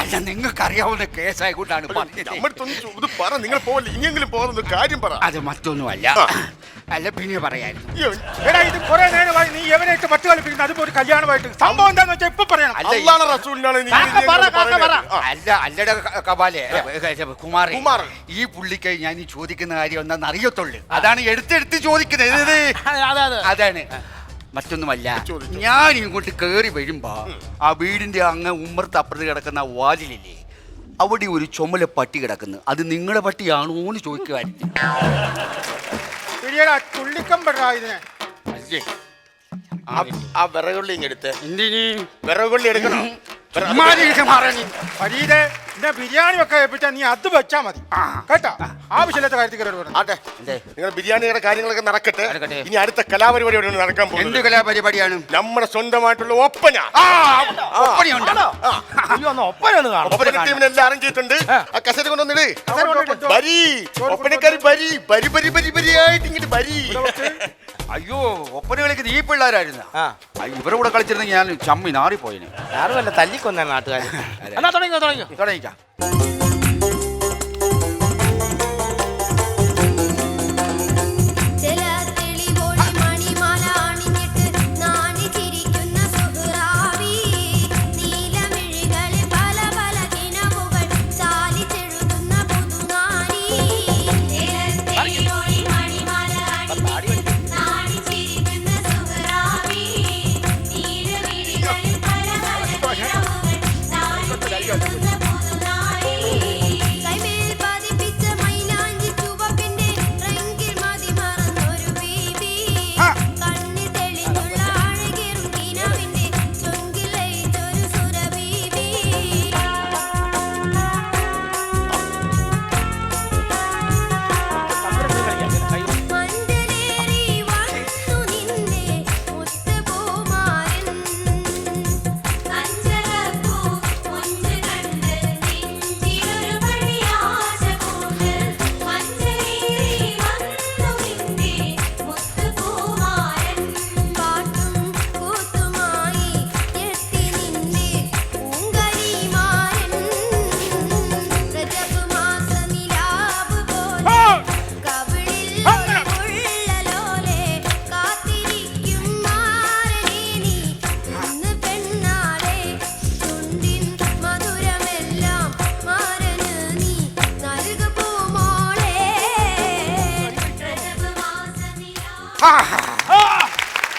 Speaker 6: അല്ല നിങ്ങൾക്ക് അറിയാവുന്ന കേസായിക്കൊണ്ടാണ് പറഞ്ഞത്.
Speaker 5: നമ്മളിതൊന്ന് ഇത് പറ. നിങ്ങൾ പോകല്ലേ? ഇനിയെങ്കിലും പോകുന്ന കാര്യം പറ.
Speaker 6: അത് മറ്റൊന്നുമല്ല. അല്ല പിന്നെ പറയായിരുന്നു.
Speaker 4: എടാ ഇത് കുറെ നേരമായി നീ എവനായിട്ട് പട്ട് കളിപ്പിക്കുന്നത്. അതിപ്പോ ഒരു കല്യാണമായിട്ട് സംഭവം എന്താന്ന് വെച്ചാൽ ഇപ്പൊ പറയണം.
Speaker 5: അല്ലാഹ് റസൂലിനാണ് നീ
Speaker 6: അല്ല അല്ലട കപാലെ കുമാർ, ഈ പുള്ളിക്കായി ഞാൻ ഈ ചോദിക്കുന്ന കാര്യം എന്താണെന്ന് അറിയത്തുള്ളൂ. അതാണ് എടുത്തെടുത്ത് ചോദിക്കുന്നത്. അതാണ്, മറ്റൊന്നുമല്ല. ഞാൻ ഇങ്ങോട്ട് കയറി വരുമ്പോ ആ വീടിന്റെ അങ്ങ് ഉമ്മർത്ത് അപ്പുറത്ത് കിടക്കുന്ന വാതിലില്ലേ, അവിടെ ഒരു ചുമല പട്ടി കിടക്കുന്നു. അത് നിങ്ങളുടെ പട്ടിയാണോ എന്ന് ചോദിക്കുവായിരുന്നു.
Speaker 4: തുള്ളിക്കമ്പടാ ഇതിനെ.
Speaker 5: ആ വിറകുള്ളി ഇങ്ങെടുത്ത്.
Speaker 6: എന്തിന്
Speaker 5: വിറകുള്ളി എടുക്കണം.
Speaker 4: ഫരീദേ, എന്നെ ബിരിയാണി ഒക്കെ ഏൽപ്പിച്ചാ നീ അത് വെച്ചാ മതി കേട്ടാ. ആവശ്യമില്ലാത്ത കാര്യത്തിൽ കയറി പറഞ്ഞു.
Speaker 5: ആട്ടെ, നിങ്ങൾ ബിരിയാണിയുടെ കാര്യങ്ങളൊക്കെ നടക്കട്ടെ. ഇനി അടുത്ത കലാപരിപാടി നടക്കാൻ പോകും.
Speaker 6: എന്ത് കലാപരിപാടിയാണ്?
Speaker 5: നമ്മുടെ സ്വന്തമായിട്ടുള്ള ഒപ്പന. എല്ലാരും ചെയ്തിട്ടുണ്ട്. ആ കസേര കൊണ്ടൊന്നിട്. ബരി ഒപ്പനക്കാരി ബരി ബരി ബരി ബരി ബരിയായിട്ട് ഇങ്ങോട്ട് ബരി.
Speaker 6: അയ്യോ, ഒപ്പന കളിക്കുന്ന ഈ പിള്ളേരായിരുന്നു. ഇവരുടെ കൂടെ കളിച്ചിരുന്നെങ്കിൽ ഞാൻ ചമ്മി നാറിപ്പോയിന്.
Speaker 3: ആരുമല്ല, തല്ലിക്കൊന്നാണ് നാട്ടുകാർ. എന്നാ തുടങ്ങിക്കാം.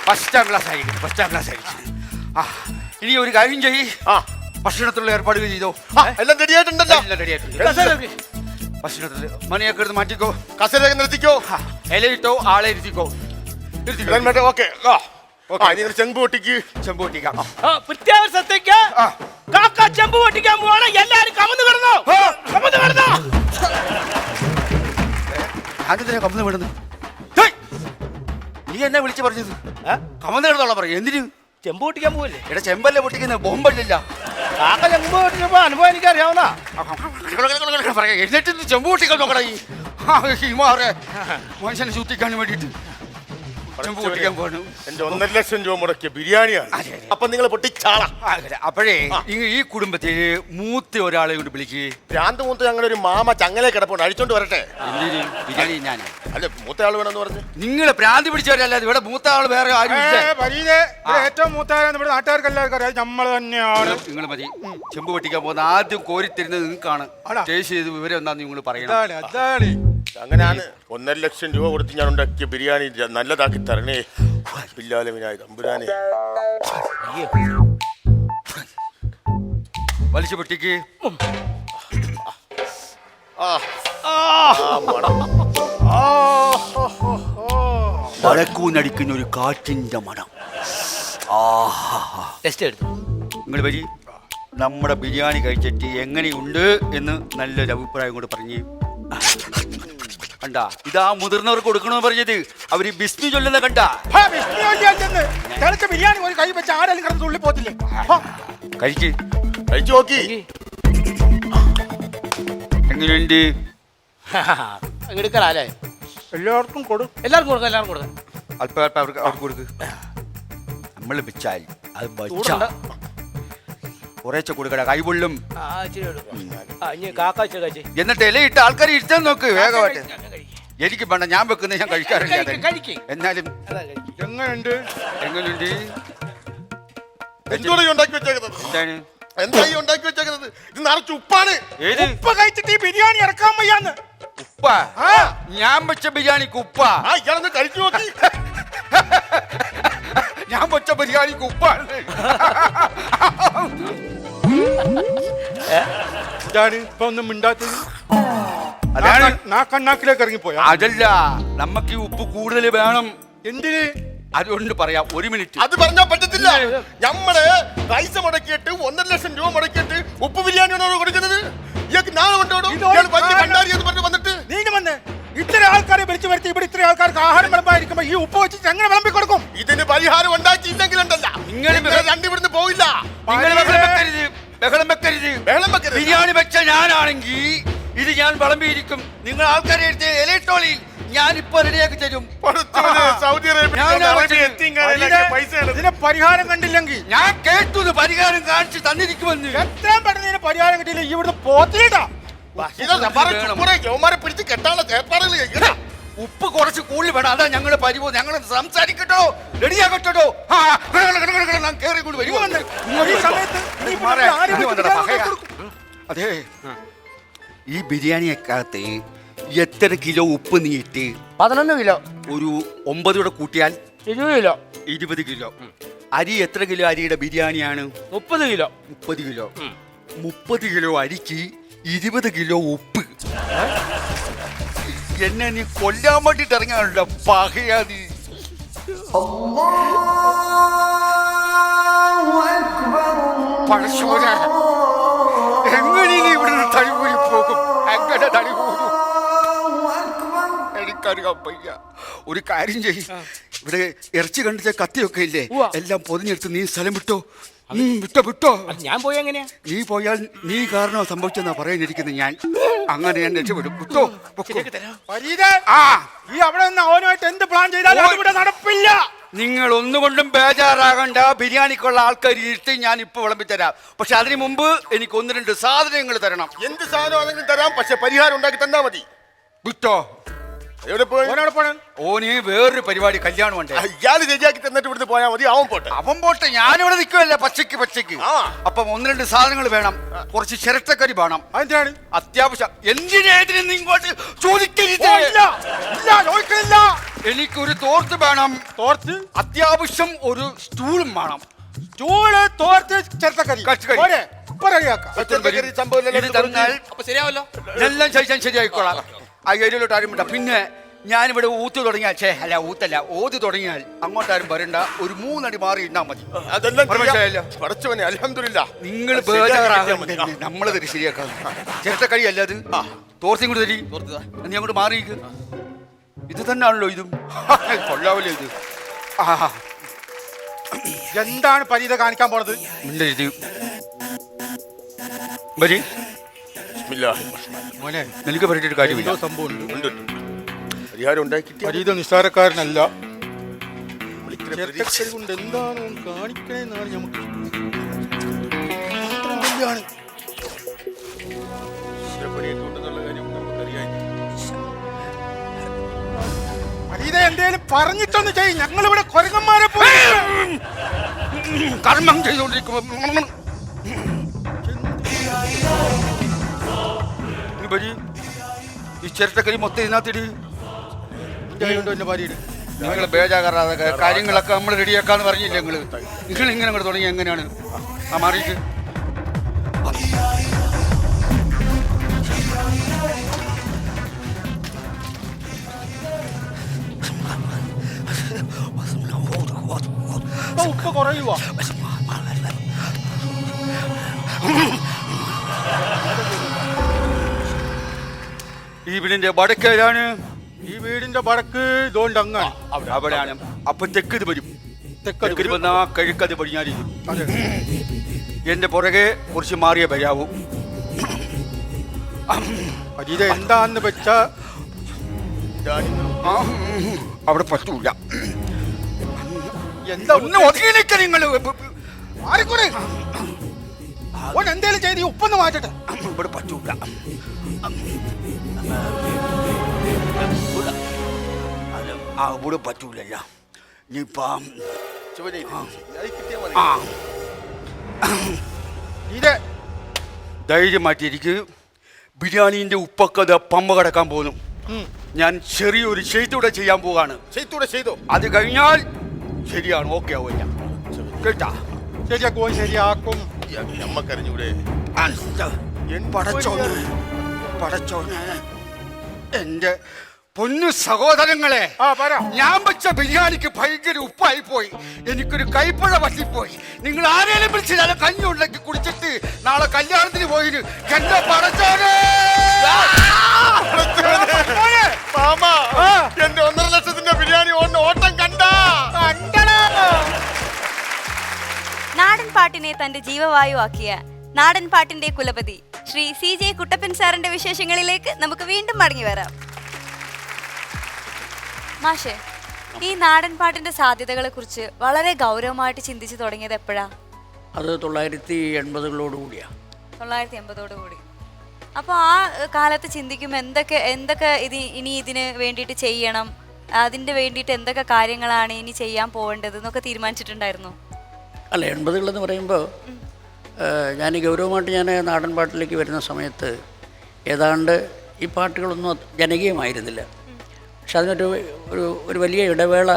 Speaker 6: ഫസ്റ്റ് ക്ലാസ് ആയിരിക്കും. ഇനി ഒരു കാര്യം ചെയ്യ്. ഭക്ഷണത്തിലുള്ള ഏർപ്പാടുകൾ ചെയ്തോ.
Speaker 5: എല്ലാം റെഡിയായിട്ടുണ്ടല്ലോ.
Speaker 6: ഭക്ഷണത്തിൽ മണിയൊക്കെ എടുത്ത് മാറ്റിക്കോ.
Speaker 5: കസേര നിർത്തിക്കോ.
Speaker 6: ഇലയിട്ടോ, ആളെ ഇരുത്തിക്കോ.
Speaker 5: ഓക്കെ. ചെമ്പ് പൊട്ടിക്ക്.
Speaker 6: ചെമ്പ് പൊട്ടിക്കാം.
Speaker 3: പ്രത്യാവസത്തേക്ക് കാക്ക ചെമ്പ് പൊട്ടിക്കാൻ പോവാണ്. എല്ലാരും കമന്ന് കിടന്നോ.
Speaker 6: അതിനെ കമന്ന് വിടുന്നു. നീ എന്നെ വിളിച്ചു പറഞ്ഞത് കമന്ന് കിടന്നോളാം പറയും. എന്തിനു?
Speaker 3: ചെമ്പ് പൊട്ടിക്കാൻ പോവല്ലേ?
Speaker 6: എടാ ചെമ്പല്ലേ പൊട്ടിക്കുന്നത്, ബോംബല്ലില്ല.
Speaker 3: കാക്ക ചെമ്പ് പൊട്ടിച്ചപ്പോ അനുഭവം എനിക്ക് അറിയാവുന്ന.
Speaker 6: എന്നിട്ട് ചെമ്പ് പൊട്ടിക്കാൻ നോക്കടാ. ഈ മനുഷ്യനെ സൂത്തിക്കാൻ വേണ്ടിട്ട് ചെമ്പ് പൊട്ടിക്കാൻ പോകണം.
Speaker 5: എന്റെ 1.5 ലക്ഷം രൂപ മുടക്കിയ ബിരിയാണിയാണ്. അപ്പൊ നിങ്ങൾ പൊട്ടിച്ചാള.
Speaker 6: അപ്പോഴേ ഈ കുടുംബത്തിൽ മൂത്ത ഒരാളെ കൊണ്ട് വിളിക്ക്.
Speaker 5: ഭ്രാന്ത് മൂത്ത് ഞങ്ങളുടെ ഒരു മാമ ചങ്ങലെ കിടപ്പുണ്ട്, അഴിച്ചോണ്ട് വരട്ടെ.
Speaker 6: ബിരിയാണി ഞാൻ
Speaker 5: അല്ല, മൂത്ത ആള് വേണമെന്ന് പറഞ്ഞു.
Speaker 6: നിങ്ങൾ ഭ്രാന്തി പിടിച്ചവരല്ലാതെ ഇവിടെ മൂത്ത ആള് വേറെ ആരും
Speaker 4: ഏറ്റവും മൂത്ത നമ്മുടെ നാട്ടുകാർക്ക് എല്ലാവർക്കും അറിയാം, നമ്മൾ തന്നെയാണ്.
Speaker 6: നിങ്ങൾ മതി. ചെമ്പ് പൊട്ടിക്കാൻ പോകുന്ന ആദ്യം കോരിത്തരുന്നത് നിങ്ങൾക്കാണ്. ടേസ്റ്റ് ചെയ്ത് വിവരം എന്താന്ന് നിങ്ങൾ പറയണം.
Speaker 5: അങ്ങനെയാണ്. 1.5 ലക്ഷം രൂപ കൊടുത്ത് ഞാൻ ഉണ്ടാക്കിയ ബിരിയാണി നല്ലതാക്കി തരണേ. ബില്ലാലമിനായി തമ്പുരാനെ.
Speaker 6: വലിച്ചു പൊട്ടിക്ക്. വടക്കൂന്നടിക്കുന്ന ഒരു കാറ്റിന്റെ മണം.
Speaker 3: ടെസ്റ്റ് എടുത്തു.
Speaker 6: നിങ്ങൾ വരി നമ്മുടെ ബിരിയാണി കഴിച്ചിട്ട് എങ്ങനെയുണ്ട് എന്ന് നല്ലൊരു അഭിപ്രായം കൂടെ പറഞ്ഞ്. കണ്ടാ, ഇതാ മുതിർന്നവർക്ക് കൊടുക്കണമെന്ന് പറഞ്ഞത്. അവര് ബിസ്മി ചൊല്ലുന്ന കണ്ടാ.
Speaker 4: ബിരിയാണി ഒരു കൈ വെച്ച് ആരെങ്കിലും കിടന്ന് തുള്ളി പോത്തില്ലേ?
Speaker 6: കഴിച്ച്
Speaker 5: കഴിച്ചു നോക്കി.
Speaker 6: എങ്ങനെയുണ്ട്?
Speaker 3: എടുക്കലേ
Speaker 4: എല്ലാവർക്കും
Speaker 3: എല്ലാവർക്കും കൊടുക്കാം.
Speaker 6: അല്പം അല്പം അവർക്ക് കൊടുക്ക്. നമ്മൾ വെച്ചാൽ അത് കുറേശ്ശെ കൊടുക്കട, കൈപൊള്ളും. എന്നിട്ട് ഇലയിട്ട് ആൾക്കാർ ഇരുത്താൻ നോക്ക് വേഗമായിട്ട്. എനിക്ക് വേണ്ട, ഞാൻ വെക്കുന്നത് ഞാൻ കഴിക്കാറില്ല. എന്നാലും
Speaker 4: എങ്ങനെയുണ്ട്?
Speaker 5: എന്തുകൂടെ ഉണ്ടാക്കി വെച്ചേക്കുന്നത്?
Speaker 6: എന്താണ്
Speaker 5: എന്താ ഈ ഉണ്ടാക്കി വെച്ചേക്കുന്നത്? ഇത് നിറച്ച് ഉപ്പാണ്.
Speaker 6: ഏത്
Speaker 4: ഉപ്പ് കഴിച്ചിട്ട് ഈ ബിരിയാണി ഇറക്കാൻ വയ്യാന്ന്.
Speaker 6: ഉപ്പ? ഞാൻ വെച്ച ബിരിയാണിക്ക് ഉപ്പ?
Speaker 5: ഇയാളൊന്ന് കഴിച്ചു നോക്കി.
Speaker 6: ഞാൻ വെച്ച ബിരിയാണിക്ക് ഉപ്പാണ്.
Speaker 4: ഇതാണ് ഇപ്പൊ ഒന്നും മിണ്ടാത്തത്.
Speaker 6: അതാണ്
Speaker 4: കണ്ണാക്കിലേക്ക് ഇറങ്ങിപ്പോയാ.
Speaker 6: അതല്ല, നമുക്ക് ഈ ഉപ്പ് കൂടുതൽ വേണം.
Speaker 4: എന്തിന്?
Speaker 6: അതുകൊണ്ട് പറയാം, ഒരു മിനിറ്റ്.
Speaker 5: അത് പറഞ്ഞാൽ പറ്റത്തില്ല. നമ്മുടെ പൈസ മുടക്കിയിട്ട് 1.5 ലക്ഷം രൂപ മുടക്കിയിട്ട് ഉപ്പ് ബിരിയാണിയാണോ കൊടുക്കുന്നത്? ഇയാൾക്ക് നാളെ കൊണ്ടോടും വന്നിട്ട്
Speaker 4: നീങ്ങി വന്ന് ഇത്ര ആൾക്കാരെ വിളിച്ചു വരുത്തി ഇവിടെ ഇത്ര ആൾക്കാർക്ക് ആഹാരം വിളമ്പായിരിക്കുമ്പോ ഈ ഉപ്പ് വെച്ചിട്ട് എങ്ങനെ വിളമ്പി കൊടുക്കും?
Speaker 5: ഇതിന് പരിഹാരം ഉണ്ടാക്കിയില്ലെങ്കിലുണ്ടല്ല രണ്ടിവിടുന്ന് പോയില്ല.
Speaker 6: ബഹളം വെക്കരുത്. ബിരിയാണി വെച്ച ഞാനാണെങ്കിൽ ഇത് ഞാൻ വിളമ്പിയിരിക്കും. നിങ്ങൾ ആൾക്കാരെ എടുത്ത് ഇലയിട്ടോളിയിൽ ഞാൻ ഇപ്പൊ റെഡിയാക്കി തരും.
Speaker 5: സൗദി
Speaker 4: ഇതിന് പരിഹാരം കണ്ടില്ലെങ്കിൽ
Speaker 6: ഞാൻ കേട്ടു പരിഹാരം കാണിച്ച് തന്നിരിക്കുമെന്ന്.
Speaker 4: എത്രയും പെട്ടെന്ന് ഇതിന് പരിഹാരം കിട്ടിയില്ല ഇവിടുന്ന് പോത്തിട്ടാ.
Speaker 5: പിടിച്ച് കെട്ടാനുള്ള ഏർപ്പാടുകൾ കഴിക്കണം.
Speaker 6: ഉപ്പ് കുറച്ച് കൂടുതൽ വേണം. അതാ ഞങ്ങളുടെ പരിഭവം. ഞങ്ങൾ സംസാരിക്കട്ടോ, റെഡിയാക്കട്ടോ. അതെ, ഈ ബിരിയാണിക്കകത്ത് എത്ര കിലോ ഉപ്പ് നീട്ട്?
Speaker 3: 11 കിലോ.
Speaker 6: ഒരു 9 കൂടെ കൂട്ടിയാൽ
Speaker 3: 20 കിലോ.
Speaker 6: 20 കിലോ. അരി എത്ര കിലോ അരിയുടെ ബിരിയാണിയാണ്?
Speaker 3: 30 കിലോ.
Speaker 6: 30 കിലോ. 30 കിലോ അരിക്ക് 20 കിലോ ഉപ്പ്. എന്നെ നീ കൊല്ലാൻ വേണ്ടിട്ട് ഇറങ്ങാനുള്ള പകയാതി. പഴശോര എങ്ങനെ ഇവിടുന്ന് തടികൂടി പോകും? എങ്ങനെ തടികൂടും എനിക്കറിയാൻ വയ്യ. ഒരു കാര്യം ചെയ്യും, ഇവിടെ ഇറച്ചി കണ്ടിച്ച കത്തിയൊക്കെ ഇല്ലേ, എല്ലാം പൊതിഞ്ഞെടുത്ത് നീ സ്ഥലം വിട്ടോ. വിട്ടോ.
Speaker 3: ഞാൻ പോയി എങ്ങനെയാ?
Speaker 6: നീ പോയാൽ നീ കാരണം സംഭവിച്ചെന്നാ പറയാനിരിക്കുന്നത് ഞാൻ. അങ്ങനെ ഞാൻ രക്ഷപ്പെടും. വിട്ടോ.
Speaker 4: ഈ അവിടെ നിന്ന് അവനുമായിട്ട് എന്ത് പ്ലാൻ ചെയ്താലും ഇവിടെ നടപ്പില്ല.
Speaker 6: നിങ്ങൾ ഒന്നുകൊണ്ടും ബേജാറാകണ്ട. ബിരിയാണിക്കുള്ള ആൾക്കാർ ഇരുത്തി ഞാൻ ഇപ്പൊ വിളമ്പിത്തരാം. പക്ഷെ അതിനു മുമ്പ് എനിക്ക് 1-2 സാധനങ്ങൾ തരണം.
Speaker 5: എന്ത് സാധനമാണെങ്കിലും തരാം, പക്ഷെ പരിഹാരം ഉണ്ടാക്കി തന്നാ മതി.
Speaker 6: വിട്ടോ.
Speaker 5: എവിടെ പോയി?
Speaker 6: ഓന് വേറൊരു പരിപാടി, കല്യാണം ഉണ്ട്.
Speaker 5: ഇയാള് ശരിയാക്കി തന്നിട്ട് ഇവിടുന്ന് പോയാൽ മതി. അവൻ പോട്ടെ.
Speaker 6: ഞാനിവിടെ നിൽക്കുമല്ല പച്ചക്ക്. അപ്പം 1-2 സാധനങ്ങൾ വേണം. കുറച്ച് ചിരട്ടക്കരി വേണം.
Speaker 4: അതെന്താണ്?
Speaker 6: അത്യാവശ്യം. എന്തിനേതിനും ഇങ്ങോട്ട് ചോദിക്കരുത്. എനിക്കൊരു തോർത്ത് വേണം.
Speaker 4: തോർത്ത്?
Speaker 6: അത്യാവശ്യം ഒരു സ്റ്റൂളും വേണം.
Speaker 4: സ്റ്റൂള്, തോർത്ത്, ചിരട്ടക്കരി.
Speaker 6: ശരിയാവല്ലോ. എല്ലാം ചോദിച്ചാൽ ശരിയായിക്കോളാം. ആ ഏരിയയിലോട്ട് ആരും വേണ്ട. പിന്നെ ഞാനിവിടെ ഊത്ത് തുടങ്ങിയാൽ ഓതി തുടങ്ങിയാൽ അങ്ങോട്ടാരും വരണ്ട. ഒരു 3 അടി മാറി ഇണ്ടാ മതി. നിങ്ങൾ നമ്മളത് ശരിയാക്കാം. ചിരട്ടക്കഴി അല്ലാതെ തോർത്തിയും കൂടി തരി. നീ അങ്ങോട്ട് മാറിയിരിക്ക്. ഇത് തന്നെയാണല്ലോ ഇതും. കൊള്ളാവല്ലോ ഇത്.
Speaker 4: എന്താണ് പരീത കാണിക്കാൻ പോണത്?
Speaker 6: മോനെ, നിനക്ക് പറഞ്ഞിട്ട് കാര്യമില്ല.
Speaker 5: പരിഹാരം ഉണ്ടാക്കി.
Speaker 4: പരീത നിസ്സാരക്കാരനല്ല. കൊണ്ട് എന്താണ് കാണിക്കണെന്നാണ് നമുക്ക്. പരീത എന്തേലും പറഞ്ഞിട്ടൊന്ന് ചെയ്യും. ഞങ്ങളിവിടെ കൊരങ്ങന്മാരെ പോയി
Speaker 6: കർമ്മം ചെയ്തുകൊണ്ടിരിക്കുമ്പോ ഈ ചിരട്ടക്കരി മൊത്തം ഇതിനകത്തിടി. നിങ്ങൾ ബേജാറാതെ കാര്യങ്ങളൊക്കെ നമ്മൾ റെഡിയാക്കാന്ന് പറഞ്ഞില്ലേ? നിങ്ങൾ ഇങ്ങനെ അങ്ങോട്ട് തുടങ്ങി എങ്ങനെയാണ്? മാറിയിട്ട്
Speaker 4: ഉപ്പ് കുറയുവാ.
Speaker 6: ഈ വീടിന്റെ വടക്കേതാണ്.
Speaker 4: ഈ വീടിന്റെ വടക്ക് ഇതുകൊണ്ട് അങ്ങാണ്.
Speaker 6: അവിടെയാണ്. അപ്പൊ തെക്കത് വരും. തെക്കത് വന്നാ കിഴക്കത് പടിഞ്ഞാറ്. എന്റെ പുറകെ കുറച്ച് മാറിയ വരാവൂ.
Speaker 4: ഇത് എന്താന്ന് വെച്ചാ
Speaker 6: അവിടെ പറ്റൂല.
Speaker 4: എന്താ
Speaker 6: ഒന്ന് ഒതുങ്ങിനിക്ക നിങ്ങൾ.
Speaker 4: ആരെക്കൂടെ എന്തേലും ചെയ്ത് ഉപ്പൊന്ന് മാറ്റട്ടെ.
Speaker 6: ഇവിടെ പറ്റൂല. അവിടെ പറ്റൂലല്ല. ഇനിയിപ്പം
Speaker 4: ഇത്
Speaker 6: ധൈര്യമായിട്ടിരിക്ക്. ബിരിയാണീന്റെ ഉപ്പൊക്കെ പമ്പ കിടക്കാൻ പോകുന്നു. ഞാൻ ചെറിയൊരു ചെയ്തൂടെ ചെയ്യാൻ പോവാണ്.
Speaker 5: ചെയ്തോ.
Speaker 6: അത് കഴിഞ്ഞാൽ ശരിയാണ്. ഓക്കെ ആവില്ല കേട്ടാ.
Speaker 4: ശരിയാക്കും ശരിയാക്കും.
Speaker 5: നമ്മക്കറിഞ്ഞൂടെ
Speaker 6: പടച്ചോനെ എന്റെ പൊന്നു സഹോദരങ്ങളെ, ഞാൻ വെച്ച ബിരിയാണിക്ക് ഭയങ്കര ഉപ്പായി പോയി. എനിക്കൊരു കൈപ്പുഴ പറ്റിപ്പോയി. നിങ്ങൾ ആരെയും വിളിച്ച് ഞാൻ കഞ്ഞി ഉണ്ടാക്കി കുടിച്ചിട്ട് നാളെ കല്യാണത്തിന് പോയിന്. എന്റെ പടച്ചോനെ,
Speaker 5: എന്റെ 1.5 ലക്ഷത്തിന്റെ ബിരിയാണി ഓട്ടം കണ്ടാ.
Speaker 2: നാടൻ പാട്ടിനെ തന്റെ ജീവവായുവാക്കിയ നാടൻ പാട്ടിന്റെ കുലപതി ശ്രീ CJ കുട്ടപ്പൻ സാറിന്റെ വിശേഷങ്ങളിലേക്ക് നമുക്ക് വീണ്ടും മടങ്ങി വരാം. മാഷേ, ഈ നാടൻ പാട്ടിന്റെ സാധ്യതകളെ കുറിച്ച് വളരെ ഗൗരവമായിട്ട് ചിന്തിച്ചു തുടങ്ങിയത് എപ്പോഴാ?
Speaker 10: അത് 980-കളോടുകൂടിയാണ്.
Speaker 2: 980-ഓടുകൂടി. അപ്പോൾ ആ കാലത്ത് ചിന്തിക്കുമ്പോൾ എന്തൊക്കെ ഇനി ഇതിന് വേണ്ടിയിട്ട് ചെയ്യണം, അതിൻ്റെ വേണ്ടിയിട്ട് എന്തൊക്കെ കാര്യങ്ങളാണ് ഇനി ചെയ്യാൻ പോകേണ്ടത് എന്നൊക്കെ തീരുമാനിച്ചിട്ടുണ്ടായിരുന്നു?
Speaker 10: അല്ല, 80-കളെന്ന് പറയുമ്പോൾ ഞാൻ ഗൗരവമായിട്ട് നാടൻ പാട്ടിലേക്ക് വരുന്ന സമയത്ത് ഏതാണ്ട് ഈ പാട്ടുകളൊന്നും ജനകീയമായിരുന്നില്ല. പക്ഷെ അതിനൊരു ഒരു വലിയ ഇടവേള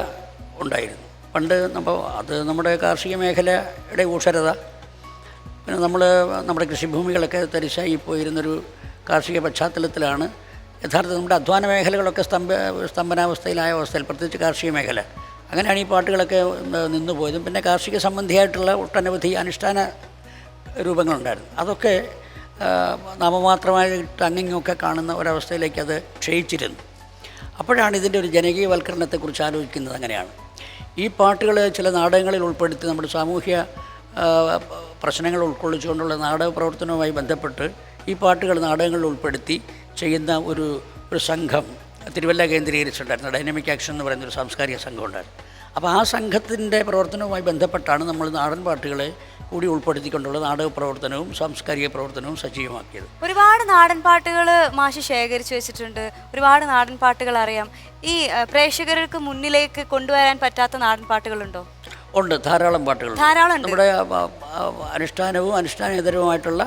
Speaker 10: ഉണ്ടായിരുന്നു പണ്ട്. അത് നമ്മുടെ കാർഷിക മേഖലയുടെ ഊഷരത, പിന്നെ നമ്മുടെ കൃഷിഭൂമികളൊക്കെ തരിശായി പോയിരുന്നൊരു കാർഷിക പശ്ചാത്തലത്തിലാണ് യഥാർത്ഥത്തിൽ നമ്മുടെ അധ്വാന മേഖലകളൊക്കെ സ്തംഭനാവസ്ഥയിലായ അവസ്ഥയിൽ, പ്രത്യേകിച്ച് കാർഷിക മേഖല. അങ്ങനെയാണ് ഈ പാട്ടുകളൊക്കെ നിന്നു പോയതും. പിന്നെ കാർഷിക സംബന്ധിയായിട്ടുള്ള ഒട്ടനവധി അനുഷ്ഠാന രൂപങ്ങളുണ്ടായിരുന്നു. അതൊക്കെ നാമമാത്രമായിട്ട് അങ്ങിങ്ങൊക്കെ കാണുന്ന ഒരവസ്ഥയിലേക്ക് അത് ക്ഷയിച്ചിരുന്നു. അപ്പോഴാണ് ഇതിൻ്റെ ഒരു ജനകീയവൽക്കരണത്തെക്കുറിച്ച് ആലോചിക്കുന്നത്. അങ്ങനെയാണ് ഈ പാട്ടുകൾ ചില നാടകങ്ങളിൽ ഉൾപ്പെടുത്തി നമ്മുടെ സാമൂഹ്യ പ്രശ്നങ്ങൾ ഉൾക്കൊള്ളിച്ചുകൊണ്ടുള്ള നാടക പ്രവർത്തനവുമായി ബന്ധപ്പെട്ട് ഈ പാട്ടുകൾ നാടകങ്ങളിൽ ഉൾപ്പെടുത്തി ചെയ്യുന്ന ഒരു സംഘം തിരുവല്ല കേന്ദ്രീകരിച്ചിട്ടുണ്ടായിരുന്നു. ഡൈനാമിക് ആക്ഷൻ എന്ന് പറയുന്നൊരു സാംസ്കാരിക സംഘം ഉണ്ടായിരുന്നു. അപ്പോൾ ആ സംഘത്തിൻ്റെ പ്രവർത്തനവുമായി ബന്ധപ്പെട്ടാണ് നമ്മൾ നാടൻ പാട്ടുകളെ കൂടി ഉൾപ്പെടുത്തിക്കൊണ്ടുള്ള നാടക പ്രവർത്തനവും സാംസ്കാരിക പ്രവർത്തനവും സജീവമാക്കിയത്.
Speaker 2: ഒരുപാട് നാടൻ പാട്ടുകൾ മാഷ് ശേഖരിച്ചു വെച്ചിട്ടുണ്ട്. ഒരുപാട് നാടൻ പാട്ടുകൾ അറിയാം. ഈ പ്രേക്ഷകർക്ക് മുന്നിലേക്ക് കൊണ്ടുവരാൻ പറ്റാത്ത നാടൻ പാട്ടുകളുണ്ടോ?
Speaker 10: ഉണ്ട്, ധാരാളം പാട്ടുകൾ. നമ്മുടെ അനുഷ്ഠാനവും അനുഷ്ഠാനേതരവുമായിട്ടുള്ള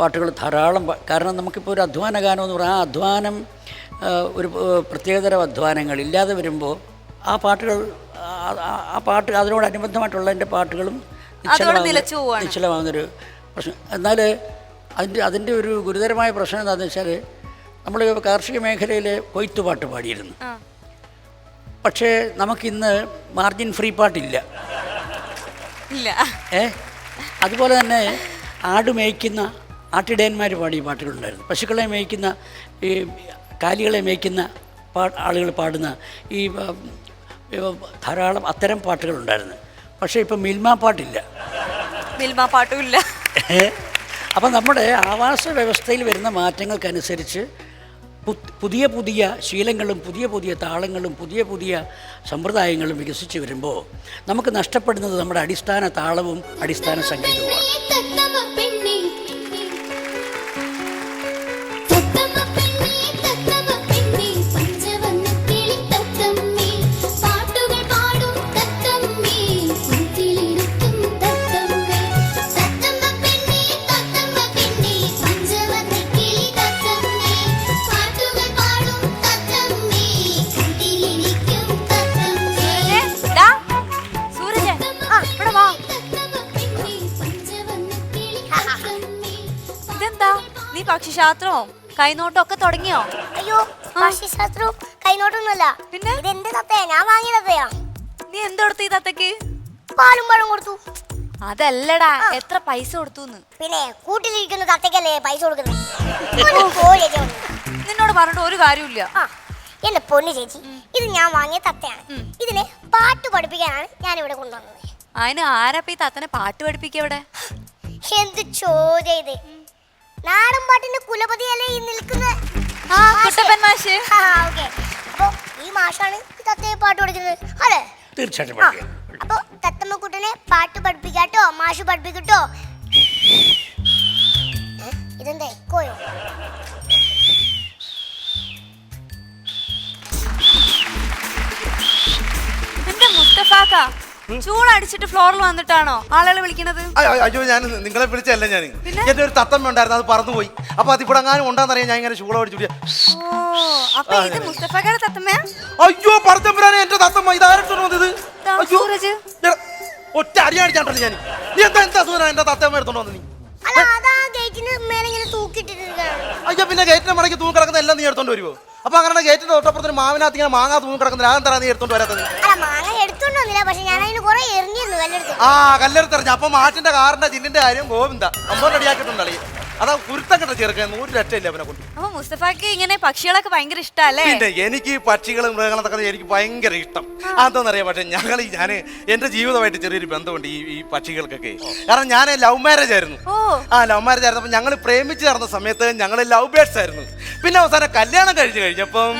Speaker 10: പാട്ടുകൾ ധാരാളം. കാരണം നമുക്കിപ്പോൾ ഒരു അധ്വാന ഗാനം എന്ന് പറഞ്ഞാൽ ആ അധ്വാനം ഒരു പ്രത്യേകതരം അധ്വാനങ്ങൾ ഇല്ലാതെ വരുമ്പോൾ ആ പാട്ട് അതിനോടനുബന്ധമായിട്ടുള്ള എൻ്റെ പാട്ടുകളും നിശ്ചലമാകുന്നൊരു പ്രശ്നം. എന്നാൽ അതിൻ്റെ ഒരു ഗുരുതരമായ പ്രശ്നം എന്താണെന്ന് വെച്ചാൽ നമ്മൾ കാർഷിക മേഖലയിൽ കൊയ്ത്തുപാട്ട് പാടിയിരുന്നു. പക്ഷേ നമുക്കിന്ന് മാർജിൻ ഫ്രീ പാട്ടില്ല. അതുപോലെ തന്നെ ആട് മേയ്ക്കുന്ന ആട്ടിടയന്മാർ പാടിയ പാട്ടുകളുണ്ടായിരുന്നു. പശുക്കളെ മേയ്ക്കുന്ന ഈ കാലികളെ മേയ്ക്കുന്ന ആളുകൾ പാടുന്ന ഈ ധാരാളം അത്തരം പാട്ടുകളുണ്ടായിരുന്നു. പക്ഷേ ഇപ്പം മിൽമ പാട്ടില്ല. അപ്പം നമ്മുടെ ആവാസ വ്യവസ്ഥയിൽ വരുന്ന മാറ്റങ്ങൾക്കനുസരിച്ച് പുതിയ പുതിയ ശീലങ്ങളും പുതിയ പുതിയ താളങ്ങളും പുതിയ പുതിയ സമ്പ്രദായങ്ങളും വികസിച്ച് വരുമ്പോൾ നമുക്ക് നഷ്ടപ്പെടുന്നത് നമ്മുടെ അടിസ്ഥാന താളവും അടിസ്ഥാന സംഗീതവുമാണ്.
Speaker 2: പക്ഷിശാസ്ത്രവും കൈനോട്ടം ഒക്കെ തുടങ്ങിയോ?
Speaker 11: അയ്യോ, പക്ഷിശാസ്ത്രവും കൈനോട്ടൊന്നുമല്ല. പിന്നെ ഇതെന്ത് തത്തയാ? ഞാൻ വാങ്ങിയ തത്തയാ.
Speaker 2: നീ എന്തെടുത്തു ഈ തത്തക്ക്?
Speaker 11: പാലും പഴം കൊടുത്തു.
Speaker 2: അതല്ലടാ, എത്ര പൈസ കൊടുത്തു?
Speaker 11: പിന്നെ കൂട്ടിലിരിക്കുന്ന തത്തക്കല്ലേ പൈസ കൊടുക്കുന്നത്.
Speaker 2: നിന്നോട് പറഞ്ഞിട്ട് ഒരു കാര്യമില്ല.
Speaker 11: ആ എന്റെ പൊന്നു ചേച്ചി, ഇത് ഞാൻ വാങ്ങിയ തത്തയാണ്. ഇതിനെ പാട്ട് പഠിപ്പിക്കാനാണ് ഞാൻ ഇവിടെ കൊണ്ടുവന്നത്.
Speaker 2: അതിന് ആരപ്പ ഈ തത്തനെ പാട്ട് പഠിപ്പിക്കുക ഇവിടെ?
Speaker 11: എന്ത് ചോദ്യം ഇത്! നാടൻ പാട്ടിന്റെ കുലപതിയല്ലേ ഈ നിൽക്കുന്ന
Speaker 2: കുട്ടപ്പൻ മാഷ്.
Speaker 11: ഓക്കെ, അപ്പൊ ഈ മാഷാണ് ഈ തത്തയെ പാട്ട് പഠിക്കുന്നത് അല്ലേ?
Speaker 10: തീർച്ചയായിട്ടും
Speaker 11: അപ്പൊ തത്തമ്മക്കുട്ടനെ പാട്ട് പഠിപ്പിക്കാട്ടോ, മാഷ് പഠിപ്പിക്കട്ടോ. ഇതെന്താ എക്കോയോ?
Speaker 2: എന്റെ മുസ്തഫാക്ക ചൂടടിച്ചിട്ട് ഫ്ലോറിൽ വന്നിട്ടാണോ ആളുകളെ വിളിക്കണത്?
Speaker 3: അയ്യോ, ഞാൻ നിങ്ങളെ വിളിച്ചല്ല. ഞാൻ എന്റെ ഒരു തത്തമ്മ ഉണ്ടായിരുന്നു, അത് പറന്നുപോയി. അപ്പൊ അതിവിടെ എങ്ങാനും ഉണ്ടാന്നറിയാം. ഞാൻ ഇങ്ങനെ ചൂട പിടിച്ചു.
Speaker 2: അപ്പൊ ഇത് മുസ്തഫാക്കയുടെ തത്തമ്മയാ?
Speaker 3: അയ്യോ പറത്തമ്പുരാനെ, എന്റെ തത്തമ്മ ഇതാരെടുത്തോണ്ട് വന്നത്?
Speaker 2: സൂരജ്
Speaker 3: ഒറ്റ അടിയാടിച്ചാണ്ടല്ലോ ഞാൻ. നീ എന്താ സൂര്യ എന്റെ തത്തമ്മ എടുത്തോണ്ട് വന്നത്? നീ
Speaker 11: അല്ല, അതാ ഗേറ്റിന് മേലെ ഇങ്ങനെ തൂക്കിട്ടിരിക്കുകയാണ്.
Speaker 3: അയ്യോ, പിന്നെ ഗേറ്റിന്റെ മടക്കി തൂങ്ങി കിടക്കുന്ന എല്ലാം നീ എടുത്തോണ്ട് വരുമോ? അപ്പൊ അങ്ങനെ ഗേറ്റിന്റെ തൊട്ടപ്പുറത്തിന് മാവിനകത്ത് ഇങ്ങനെ മാങ്ങാ തൂങ്ങി കിടക്കുന്ന അതെന്താ നീ എടുത്തോണ്ട് വരാത്തത്?
Speaker 11: അല്ല, മാങ്ങ എടുത്തോണ്ട് വന്നില്ല, പക്ഷെ ഞാൻ അതിന് കുറെ എറിഞ്ഞിരുന്നു കല്ലെടുത്ത്.
Speaker 3: ആ കല്ലെടുത്തെറിഞ്ഞ. അപ്പൊ മാറ്റിന്റെ കാറിന്റെ ജിന്നിന്റെ കാര്യം ഗോവിന്ദ അമ്മ റെഡിയാക്കിയിട്ടുണ്ടല്ലേ? അതാ കുരുത്തം കെട്ട ചേർക്കാൻ 100 രക്ഷയില്ല അവനെ കൊണ്ട്.
Speaker 2: അപ്പൊ മുസ്തഫാക്ക് ഇങ്ങനെ പക്ഷികളൊക്കെ ഭയങ്കര ഇഷ്ടല്ലേ?
Speaker 3: പിന്നെ എനിക്ക് പക്ഷികളും മൃഗങ്ങളൊക്കെ എനിക്ക് ഭയങ്കര ഇഷ്ടം. അതെന്നറിയാം. പക്ഷെ ഞാൻ എന്റെ ജീവിതമായിട്ട് ചെറിയൊരു ബന്ധമുണ്ട് ഈ പക്ഷികൾക്കൊക്കെ. കാരണം ഞാൻ ലവ് മാരേജ് ആയിരുന്നു. ലവ് മാരേജ് ആയിരുന്നു. അപ്പൊ ഞങ്ങൾ പ്രേമിച്ച് നടന്ന സമയത്ത് ഞങ്ങൾ ലവ് ബേർഡ്സ് ആയിരുന്നു. പിന്നെ അവസാനം കല്യാണം കഴിച്ചു കഴിഞ്ഞപ്പം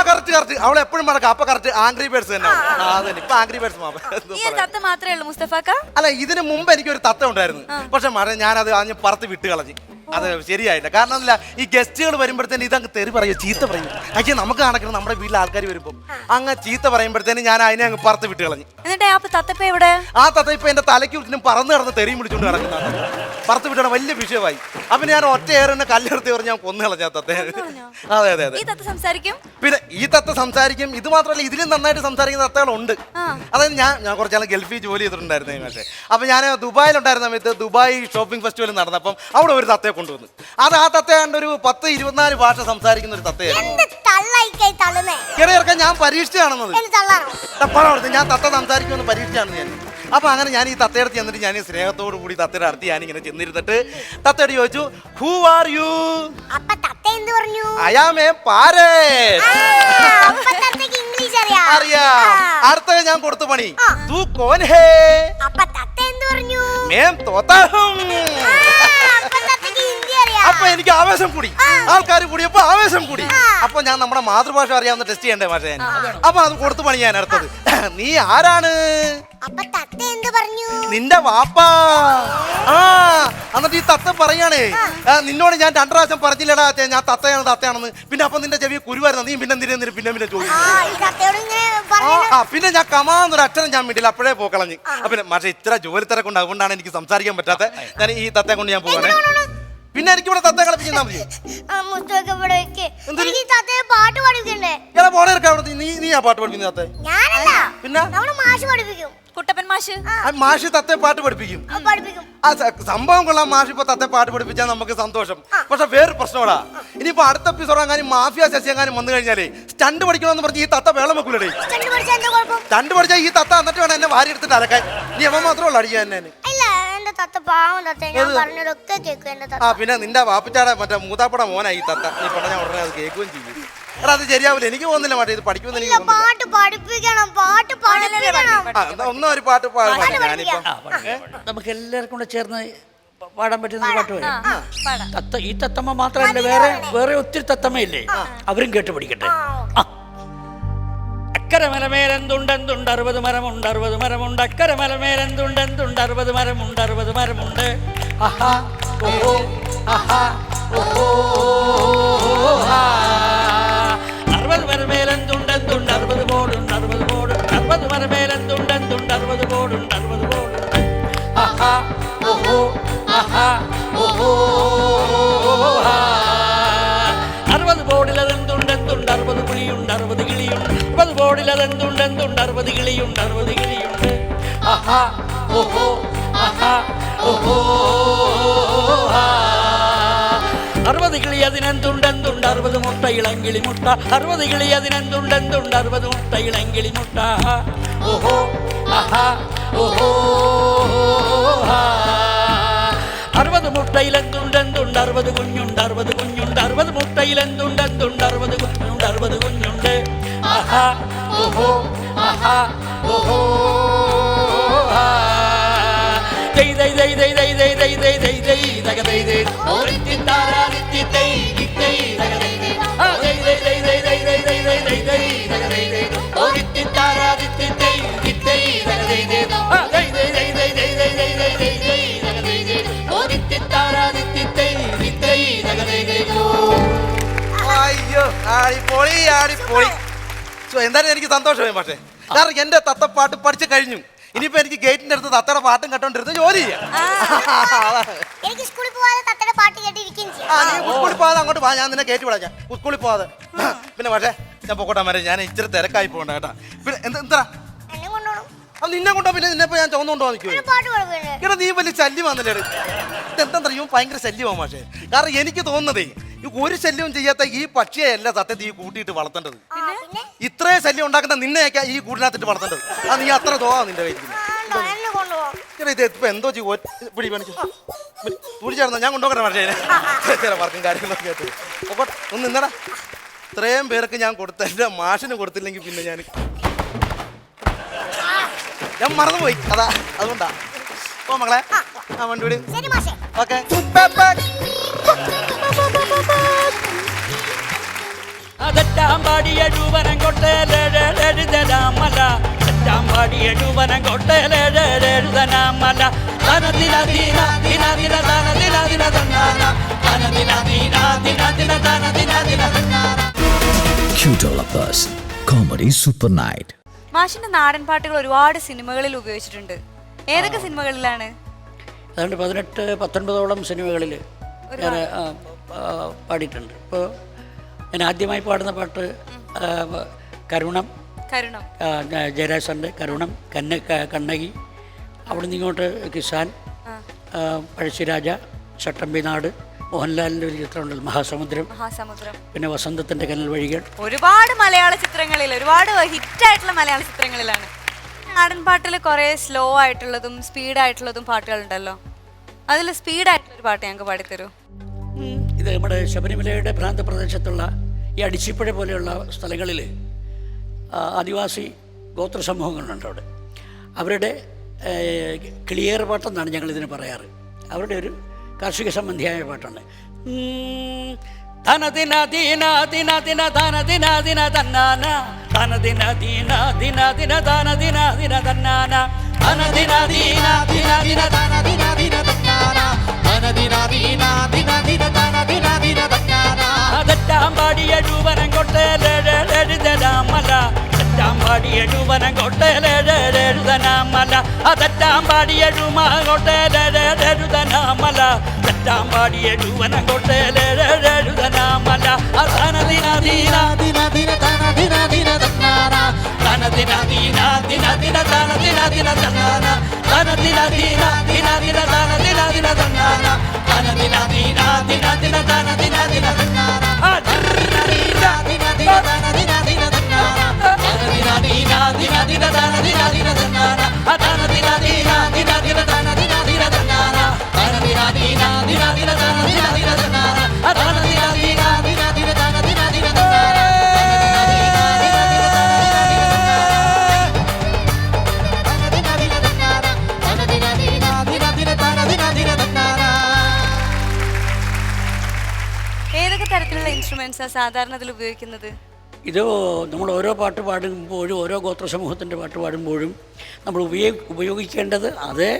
Speaker 3: കറക്റ്റ് അവൾ എപ്പോഴും മടക്കാം. അപ്പൊ കറക്റ്റ് ആംഗ്രി ബേർഡ്സ് തന്നെ. ഇപ്പൊ ആംഗ്രി ബേർഡ്സ്
Speaker 2: മാത്രമേ ഉള്ളൂ മുസ്തഫാക്ക?
Speaker 3: അല്ല, ഇതിന് മുമ്പ് എനിക്കൊരു തത്ത ഉണ്ടായിരുന്നു. പക്ഷെ ഞാനത് അതിന് പറത്ത് വിട്ട് കളഞ്ഞു. അത് ശരിയായില്ല. കാരണം അല്ല, ഈ ഗസ്റ്റുകൾ വരുമ്പോഴത്തേന് ഇതങ്ങ് തെറി പറയും, ചീത്ത പറയും. അയ്യോ, നമുക്ക് നടക്കണം. നമ്മുടെ വീട്ടിലെ ആൾക്കാർ വരുമ്പോൾ അങ്ങ് ചീത്ത പറയുമ്പോഴത്തേന് ഞാൻ അതിനെ അങ്ങ് പറത്ത് വിട്ട് കളഞ്ഞു. ആ തത്ത ഇപ്പൊ എന്റെ തലയ്ക്ക് ചുറ്റിനും പറന്ന് കിടന്ന് തെറിയും പിടിച്ചോണ്ട് കിടക്കുന്ന പറത്ത് വിട്ടണം വലിയ വിഷയമായി. അപ്പൊ ഞാൻ ഒറ്റ ഏറിനെ കല്ലെടുത്ത് പറഞ്ഞ് ഞാൻ കൊന്നു കളഞ്ഞ തത്തെ. അതെ അതെ അതെ. പിന്നെ ഈ തത്ത സംസാരിക്കും. ഇത് മാത്രമല്ല, ഇതിലും നന്നായിട്ട് സംസാരിക്കുന്ന തത്തകളുണ്ട്. അതായത് ഞാൻ കുറച്ചാൾ ഗൾഫിൽ ജോലി ചെയ്തിട്ടുണ്ടായിരുന്നു. പക്ഷേ അപ്പൊ ഞാൻ ദുബായിലുണ്ടായിരുന്ന സമയത്ത് ദുബായ് ഷോപ്പിംഗ് ഫെസ്റ്റിവൽ നടന്നപ്പം അവിടെ ഒരു തത്തയെ കൊണ്ടുവന്നു. അത് ആ തത്ത കണ്ട് ഒരു 10-24 ഭാഷ സംസാരിക്കുന്ന ഒരു തത്തയായിരുന്നു. ഞാൻ പരീക്ഷിച്ചാണെന്നത്. ഞാൻ തത്ത സംസാരിക്കുമെന്ന് പരീക്ഷിച്ചാണ് ഞാൻ. അപ്പൊ അങ്ങനെ ഞാൻ ഈ തത്തയുടെ ചെന്നിട്ട് ഞാൻ സ്നേഹത്തോടു കൂടി തത്തയുടെ അടുത്ത് ഞാനിങ്ങനെ ചെന്നിരുന്നിട്ട് തത്തയോട് ചോദിച്ചു, who are you? I am a parrot. അറിയാം. അടുത്ത ഞാൻ കൊടുത്ത പണി, തൂ കോൻ ഹേ? മേം തോത്താ ഹൂം. അപ്പൊ എനിക്ക് ആവേശം കൂടി, ആൾക്കാർ കൂടിയപ്പോ ആവേശം കൂടി. അപ്പൊ ഞാൻ നമ്മുടെ മാതൃഭാഷ അറിയാവുന്ന ടെസ്റ്റ് ചെയ്യണ്ടേ ഭാഷ. അപ്പൊ അത് കൊടുത്തു പണി ഞാൻ അടുത്തത്, നീ ആരാണ്? നിന്റെ വാപ്പാ. എന്നിട്ട് ഈ തത്ത പറയാണേ, നിന്നോട് ഞാൻ 2 പ്രാവശ്യം പറഞ്ഞില്ലടാ ഞാൻ തത്തയാണെന്ന്. പിന്നെ അപ്പൊ നിന്റെ ചെവി കുരുവായിരുന്നു. നീ പിന്നെ പിന്നെ ചോദിച്ചു. പിന്നെ ഞാൻ കമാന്നൊരു അക്ഷരം ഞാൻ വീട്ടിൽ അപ്പോഴേ പോക്കളഞ്ഞ്. പിന്നെ പക്ഷെ ഇത്ര ജോലി തിരക്കുണ്ട്, അതുകൊണ്ടാണ് എനിക്ക് സംസാരിക്കാൻ പറ്റാത്ത. ഞാൻ ഈ തത്തയെ കൊണ്ട് ഞാൻ പോവാണേ. പിന്നെ എനിക്ക് ഇവിടെ തത്ത കളിപ്പിച്ചാൽ മതി. നീ ആ പാട്ട് പഠിക്കുന്ന തത്തെ? പിന്നെ
Speaker 2: കുട്ടപ്പൻ മാഷ്.
Speaker 3: മാഷ് തത്തെ പാട്ട് പഠിപ്പിക്കും. സംഭവം കൊള്ളാം. മാഷ് ഇപ്പൊ തത്തെ പാട്ട് പഠിപ്പിച്ചാൽ നമുക്ക് സന്തോഷം. പക്ഷെ വേറെ പ്രശ്നമാടാ, ഇനിയിപ്പോ അടുത്ത എപ്പിസോഡ് അങ്ങനെ മാഫിയ ശശി എങ്ങാനും വന്നു കഴിഞ്ഞാലേ സ്റ്റണ്ട് പഠിക്കണമെന്ന് പറഞ്ഞ് ഈ തത്ത വേളം വെക്കൂലേ? സ്റ്റണ്ട് പഠിച്ചാൽ ഈ തത്ത എന്നിട്ട് വേണം എന്നെ വാരി എടുത്തിട്ട് അലക്കാൻ. നീ അവൻ മാത്രമല്ല അടിക്കാൻ എന്നെ. പിന്നെ നിന്റെ വാപ്പിച്ചാടെ മറ്റേ മൂത്താപ്പട മോനാ ഈ തത്ത. നീ പറഞ്ഞ ഉടനെ അത് കേൾക്കുകയും ചെയ്യും. എടാ അത് ശരിയാവില്ല. എനിക്ക് പോകുന്നില്ല മാട്ടെ, ഇത് പഠിക്കുമെന്ന് എനിക്ക് ഒന്നും ഒരു പാട്ട് പാടാൻ.
Speaker 10: നമുക്ക് എല്ലാവർക്കും കൂടെ ചേർന്ന് പാടാൻ പറ്റുന്ന പാട്ട് വരും. ഈ തത്തമ്മ മാത്രമല്ല, വേറെ ഒത്തിരി തത്തമ്മയില്ലേ, അവരും കേട്ട് പഠിക്കട്ടെ. അക്കര മലമേലെന്തുണ്ടെന്തുണ്ട് 60 മരമുണ്ട് 60 മരമുണ്ട്. അക്കര മലമേലെന്തുണ്ടെന്തുണ്ട് 60 മരമുണ്ട് 60 മരമുണ്ട്. ആഹാ ഓഹോ ആഹാ ഓഹോ 60 മരമേലെന്തുണ്ടെന്തുണ്ട് 60 ബോർഡുണ്ട് 60 ബോർഡുണ്ട്. 60 മരമേലെന്തുണ്ടെന്തുണ്ട് 60 ബോർഡുണ്ട് 60 ബോർഡുണ്ട്. ആഹാ ഓഹോ ആഹാ ഓഹോ 60 ബോർഡിലതെന്തുണ്ടെന്തുണ്ട് 60 പുളിയുണ്ട് 60 കിളിയുണ്ട്. 60 ബോർഡിലതെന്തുണ്ടെന്തുണ്ട് 60 കിളിയുണ്ട് 60 കിളിയുണ്ട്. ആഹാ ഓഹോ ആഹാ ഓഹോ 60 കിളി അതിനെന്തുണ്ടെന്തുണ്ട് 60 മുട്ട ഇളങ്കിളി മുട്ട. 60 കിളി അതിനെന്തുണ്ടെന്തുണ്ട് 60 മുട്ട ഇളങ്കിളി മുട്ട. ഓഹോ ആഹാ ഓഹോ 60 മുട്ടയിലെന്തുണ്ട് 60 കുഞ്ഞുണ്ട് 60 കുഞ്ഞുണ്ട് 60 മുട്ടയിലെന്തുണ്ട് 60 കുഞ്ഞുണ്ട് 60 കുഞ്ഞുണ്ട് ആഹാ ഓഹോ ആഹാ ഓഹോ ദൈ ദൈ ദൈ ദൈ ദൈ ദൈ ദൈ ദൈ ദൈ ദൈ ദഗ ദൈ ദൈ ഓരിത്തി താരാ നിത്തി ദൈ ദൈ ദഗ ദൈ ദൈ ആ ദൈ ദൈ ദൈ ദൈ ദൈ ദൈ ദൈ ദൈ ദൈ ദൈ ദഗ ദൈ ദൈ ഓരിത്തി താരാ നിത്തി ദൈ ദൈ ദഗ ദൈ ദൈ ആ ദൈ ദൈ ദൈ ദൈ ദൈ ദൈ ദൈ ദൈ ദൈ ദൈ ദഗ ദൈ ദൈ ഓരിത്തി താരാ നിത്തി ദൈ ദൈ ദഗ ദൈ ദൈ
Speaker 12: അയ്യോ ആടിപ്പൊളി ആടിപ്പൊളി. എന്തായാലും എനിക്ക് സന്തോഷമായി പക്ഷേ, കാരണം എന്റെ തത്തപ്പാട്ട് പഠിച്ചു കഴിഞ്ഞു. ഇനിയിപ്പോ എനിക്ക് ഗേറ്റിന്റെ അടുത്ത് തത്തയുടെ പാട്ടും കേട്ടോണ്ടിരുന്ന് ജോലി ചെയ്യാം.
Speaker 11: എനിക്ക് സ്കൂളിൽ പോവാതെ തത്തയുടെ പാട്ട് കേട്ടിരിക്കുകയും ചെയ്യാം.
Speaker 12: നീ സ്കൂളിൽ പോവാതെ അങ്ങോട്ട് വാ, ഞാൻ നിന്നെ കയറ്റി വിടാം. സ്കൂളിൽ പോവാതെ പിന്നെ പക്ഷേ ഞാൻ പൊക്കോട്ടാ വരെ, ഞാൻ ഇച്ചിരി തിരക്കായി പോകണ്ട കേട്ടാ. പിന്നെ എന്താ
Speaker 11: എന്നെ കൊണ്ടുപോകണം.
Speaker 12: അത് നിന്നെ കൊണ്ടോ? പിന്നെ നിന്നെ ഞാൻ ചുവന്നുകൊണ്ടോ നിൽക്കുമോ?
Speaker 11: പാട്ട് പാടുകയല്ലേ.
Speaker 12: ഇവിടെ നീ വലിയ ശല്യം വന്നില്ലേ? ഇതെന്താ ഇവൻ ഭയങ്കര ശല്യമാണ് പക്ഷേ. കാരണം എനിക്ക് തോന്നുന്നതേ ഈ ഒരു ശല്യവും ചെയ്യാത്ത ഈ പക്ഷിയല്ല സത്യത്തിൽ ഈ കൂട്ടിയിട്ട് വളർത്തേണ്ടത്. ഇത്രയും ശല്യം ഉണ്ടാക്കുന്ന നിന്നെയൊക്കെ ഈ കൂടിനകത്തിട്ട് വളർത്തേണ്ടത്. അത് നീ അത്ര തോന്നാ നിന്റെ കയ്യിൽ. ഇത് ഇപ്പൊ എന്തോ പിടി പണിച്ചു പിടിച്ചായിരുന്നോ? ഞാൻ കൊണ്ടുപോകട്ടെ പക്ഷേ ചില വർക്കും കാര്യങ്ങളൊക്കെ ആയിട്ട്. ഒക്കോട്ടെ ഒന്ന് നിന്നടാ. ഇത്രയും പേർക്ക് ഞാൻ കൊടുത്ത എൻ്റെ മാഷിന് കൊടുത്തില്ലെങ്കിൽ പിന്നെ ഞാൻ മറന്നുപോയി. അതുകൊണ്ടാ. ഓ മകളെ ആ വണ്ടി വിട്. ഓക്കെ
Speaker 10: അതെറ്റാമ്പാടിയ രൂപനം കൊട്ടേലെഴുതനാമല തെറ്റാമ്പാടിയ രൂപനം കൊട്ടേലെഴുതനാമല തനദിന ദിന ദിന ദിന തനദിന ദിന തന്നാന തനദിന ദിന ദിന ദിന തനദിന ദിന തന്നാന.
Speaker 1: Qdollapus Comedy Super Night.
Speaker 2: മാഷിന്റെ നാടൻ പാട്ടുകൾ ഒരുപാട് സിനിമകളിൽ ഉപയോഗിച്ചിട്ടുണ്ട്. ഏതൊക്കെ സിനിമകളിലാണ്?
Speaker 10: അതുകൊണ്ട് 18-19 സിനിമകളിൽ ഞാൻ പാടിയിട്ടുണ്ട്. ഇപ്പോൾ ഞാൻ ആദ്യമായി പാടുന്ന പാട്ട് കരുണം, ജയരാജന്റെ കരുണം, കണ്ണകി, അവിടെ നിന്ന് ഇങ്ങോട്ട് കിസാൻ, പഴശ്ശിരാജ, ചട്ടമ്പി നാട്, മോഹൻലാലിൻ്റെ ഒരു ചിത്രമുണ്ടല്ലോ മഹാസമുദ്രം, പിന്നെ വസന്തത്തിന്റെ കനൽ വഴികൾ.
Speaker 2: ഒരുപാട് മലയാള ചിത്രങ്ങളിൽ, ഒരുപാട് ഹിറ്റായിട്ടുള്ള മലയാള ചിത്രങ്ങളിലാണ്. നാടൻ പാട്ടിൽ കുറെ സ്ലോ ആയിട്ടുള്ളതും സ്പീഡായിട്ടുള്ളതും പാട്ടുകളുണ്ടല്ലോ. അതിൽ സ്പീഡായിട്ടുള്ളൊരു പാട്ട് ഞങ്ങൾക്ക് പാടിത്തരൂ.
Speaker 10: ഇത് നമ്മുടെ ശബരിമലയുടെ പ്രാന്ത പ്രദേശത്തുള്ള ഈ അടിച്ചിപ്പുഴ പോലെയുള്ള സ്ഥലങ്ങളിൽ ആദിവാസി ഗോത്ര സമൂഹങ്ങളുണ്ട്. അവിടെ അവരുടെ ക്ലിയർ പാട്ടെന്നാണ് ഞങ്ങളിതിന് പറയാറ്. അവരുടെ ഒരു കാർഷിക സംബന്ധിയായ പാട്ടാണ്. ധനദിന ദീന ദിന ദിന ധനദിന ദിന തന്നാന ധനദിന ദീന ദിന ദിന ധനദിന ദിന തന്നാന ധനദിന ദീന ദിന ദിന ധനദിന ദിന തന്നാന ധനദിന ദീന ദിന ദിന ധനദിന ദിന തന്നാന. അതെറ്റാമ്പാടിയ രൂപനം കൊട്ടേലെഴുതനാമല തെറ്റാമ്പാടിയ രൂപനം കൊട്ടേലെഴുതനാമല അതെറ്റാമ്പാടിയ രൂപ കൊട്ടേലെഴുതനാമല തെറ്റാമ്പാടിയ രൂപനം കൊട്ടേലെഴുതനാമല ധനദിന ദീന ദിന ദിന ധനദിന ദിന തന്നാന ധനദിന ദീന ദിന ദിന ധനദിന ദിന തന്നാന ധനദിന ദീന ദിന ദിന ധനദിന ദിന തന്നാന ധനദിന ദീന ദിന ദിന ധനദിന ദിന തന്നാന ധനദിന ദീന ദിന ദിന ധനദിന ദിന തന്നാന ധനദിന ദീന ദിന ദിന ധനദിന ദിന തന്നാന ധനദിന ദീന ദിന ദിന ധനദിന ദിന തന്നാന ധനദിന ദീന ദിന ദിന ധനദിന ദിന തന്നാന ധനദിന ദീന ദിന ദിന ധനദിന ദിന തന്നാന.
Speaker 2: ഏതൊക്കെ തരത്തിലുള്ള ഇൻസ്ട്രുമെന്റ്സാ സാധാരണ ഇതിൽ ഉപയോഗിക്കുന്നത്?
Speaker 10: ഇത് നമ്മൾ ഓരോ പാട്ട് പാടുമ്പോഴും ഓരോ ഗോത്ര സമൂഹത്തിൻ്റെ പാട്ട് പാടുമ്പോഴും നമ്മൾ ഉപയോഗിക്കേണ്ടത് അതേ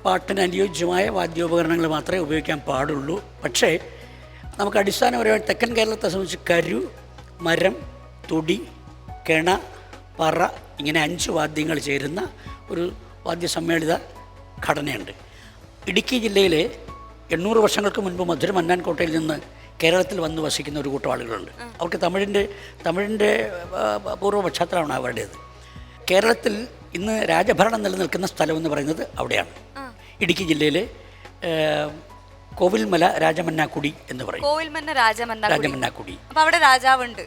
Speaker 10: പാട്ടിന് അനുയോജ്യമായ വാദ്യോപകരണങ്ങൾ മാത്രമേ ഉപയോഗിക്കാൻ പാടുള്ളൂ. പക്ഷേ നമുക്ക് അടിസ്ഥാനപരമായി തെക്കൻ കേരളത്തെ സംബന്ധിച്ച് കരു, മരം, തുടി, കെണ, പറ ഇങ്ങനെ 5 വാദ്യങ്ങൾ ചേരുന്ന ഒരു വാദ്യസമ്മേളിത ഘടനയുണ്ട്. ഇടുക്കി ജില്ലയിലെ 800 വർഷങ്ങൾക്ക് മുൻപ് മധുര മന്നാൻകോട്ടയിൽ നിന്ന് കേരളത്തിൽ വന്ന് വസിക്കുന്ന ഒരു കൂട്ടം ആളുകളുണ്ട്. അവർക്ക് തമിഴിൻ്റെ പൂർവ്വ പശ്ചാത്തലമാണ് അവരുടേത്. കേരളത്തിൽ ഇന്ന് രാജഭരണം നിലനിൽക്കുന്ന സ്ഥലം എന്ന് പറയുന്നത് അവിടെയാണ്. ഇടുക്കി ജില്ലയിലെ കോവിൽമല രാജമന്നാക്കുടി എന്ന് പറയും. രാജമന്നാക്കുടി.
Speaker 2: അവിടെ
Speaker 10: രാജാവുണ്ട്.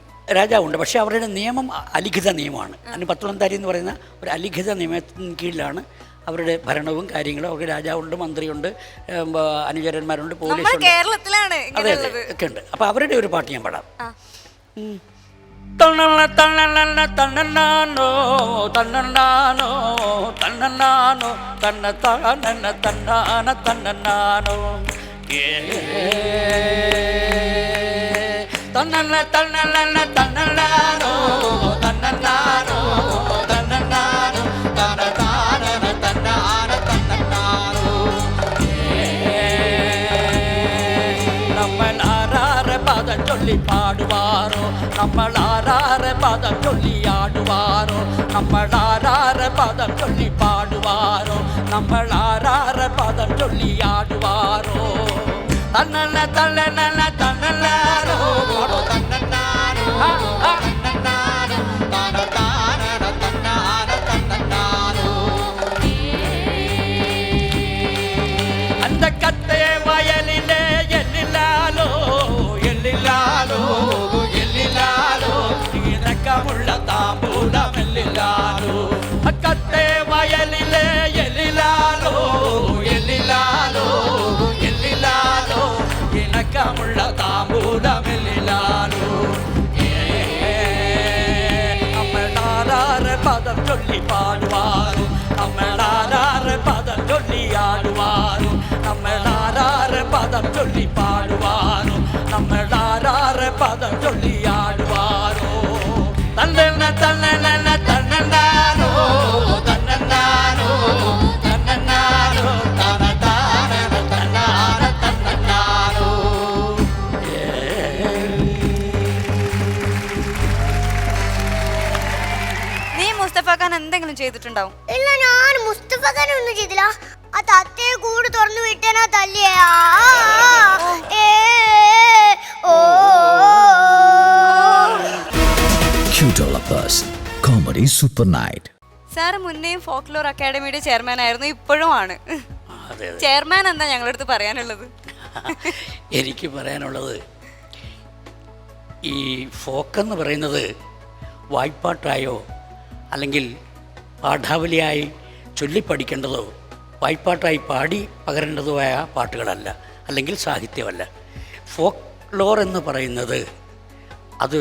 Speaker 10: പക്ഷേ അവരുടെ നിയമം അലിഖിത നിയമമാണ്. അതിന് പത്തുളന്താരി എന്ന് പറയുന്ന ഒരു അലിഖിത നിയമത്തിന് കീഴിലാണ് അവരുടെ ഭരണവും കാര്യങ്ങളും, അവർക്ക് രാജാവുണ്ട്, മന്ത്രിയുണ്ട്, അനുചരന്മാരുണ്ട്,
Speaker 2: നമ്മൾ
Speaker 10: പോലീസുണ്ട്.
Speaker 2: കേരളത്തിലാണ്
Speaker 10: അതെ
Speaker 2: ഇങ്ങനെയുള്ളത്.
Speaker 10: ഒക്കെ ഉണ്ട്. അപ്പോൾ അവരുടെ ഒരു പാട്ട് ഞാൻ പാടാം.
Speaker 2: ആ.
Speaker 10: തണ്ണ തണ്ണ തണ്ണനാനോ തണ്ണനാനോ തണ്ണനാനോ തണ്ണ തണ്ണ തണ്ണാന തണ്ണനാനോ തണ്ണ തണ്ണ തണ്ണനാനോ തണ്ണനാനോ തണ്ണനാനോ തണ്ണ തണ്ണാന തണ്ണനാനോ നമ്മൾ ആരാറ് പദം ചൊല്ലി പാടുവാരോ, നമ്മൾ ആരാറ് പദം ചൊല്ലി ആടുവാരോ, നമ്മൾ ആരാറ് പദം ചൊല്ലി പാടുവാരോ, നമ്മൾ ആരാറ് പദം ചൊല്ലി ആടുവാരോ. തണ്ണന തണ്ണന തണ്ണനാനോ തണ്ണനാനോ തണ്ണനാനോ തണ്ണനാന തണ്ണാന തണ്ണനാനോ. அந்த கத்தை வயலிலே எல்லிலாலோ எல்லிலாலோ எல்லிலாலோ இறக்கமுள்ள தாம்பூலம் எல்லிலாலோ. கத்தை வயலிலே எல்லிலாலோ எல்லிலாலோ எல்லிலாலோ இணக்கமுள்ள தாம்பூலம் எல்லிலாலோ. நம்மளார பதம் சொல்லி பாடுவாரோ, நம்மளார பதம் சொல்லி ஆடுவாரோ, நம்மளார பதம் சொல்லி பாடுவாரோ, நம்மளார பதம் சொல்லி ஆடுவாரோ. தன்னன தன்னன தன்னனானோ தன்னனானோ தன்னனானோ தனதான தன்னான தன்னனானோ.
Speaker 2: നീ മുസ്തഫ ഖാൻ എന്തെങ്കിലും ചെയ്തിട്ടുണ്ടാവും?
Speaker 11: ഇല്ല, ഞാൻ മുസ്തഫ ഖാൻ ഒന്നും ചെയ്തില്ല. ആ തത്തയെ കൂട് തുറന്നു വിട്ടേനാ തല്ലിയേ.
Speaker 1: Q Developers Comedy Super Night.
Speaker 2: Sir മുന്നേയും ഫോക്ലോർ അക്കാഡമിയുടെ ചെയർമാൻ ആയിരുന്നു, ഇപ്പോഴും ആണ്.
Speaker 10: അതെ
Speaker 2: ചെയർമാൻ എന്താ ഞങ്ങളുടെ അടുത്ത് പറയാനുള്ളത്?
Speaker 10: എനിക്ക് പറയാനുള്ളത്, ഈ ഫോക്കെന്ന് പറയുന്നത് വായ്പാട്ടായോ അല്ലെങ്കിൽ പാഠാവലിയായി ചൊല്ലിപ്പഠിക്കേണ്ടതോ വായ്പാട്ടായി പാടി പകരേണ്ടതോ ആയ പാട്ടുകളല്ല, അല്ലെങ്കിൽ സാഹിത്യമല്ല. ഫോക്ക് എന്ന് പറയുന്നത് അത്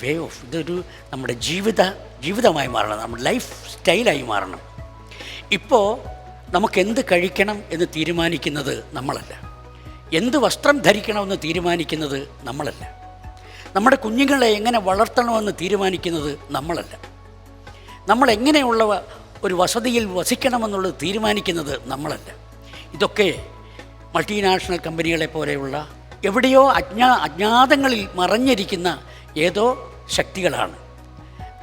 Speaker 10: വേ ഓഫ്, ഇതൊരു നമ്മുടെ ജീവിതമായി മാറണം, നമ്മുടെ ലൈഫ് സ്റ്റൈലായി മാറണം. ഇപ്പോൾ നമുക്ക് എന്ത് കഴിക്കണം എന്ന് തീരുമാനിക്കുന്നത് നമ്മളല്ല, എന്ത് വസ്ത്രം ധരിക്കണമെന്ന് തീരുമാനിക്കുന്നത് നമ്മളല്ല, നമ്മുടെ കുഞ്ഞുങ്ങളെ എങ്ങനെ വളർത്തണമെന്ന് തീരുമാനിക്കുന്നത് നമ്മളല്ല, നമ്മളെങ്ങനെയുള്ള ഒരു വസതിയിൽ വസിക്കണമെന്നുള്ളത് തീരുമാനിക്കുന്നത് നമ്മളല്ല. ഇതൊക്കെ മൾട്ടിനാഷണൽ കമ്പനികളെ പോലെയുള്ള എവിടെയോ അജ്ഞാതങ്ങളിൽ മറഞ്ഞിരിക്കുന്ന ഏതോ ശക്തികളാണ്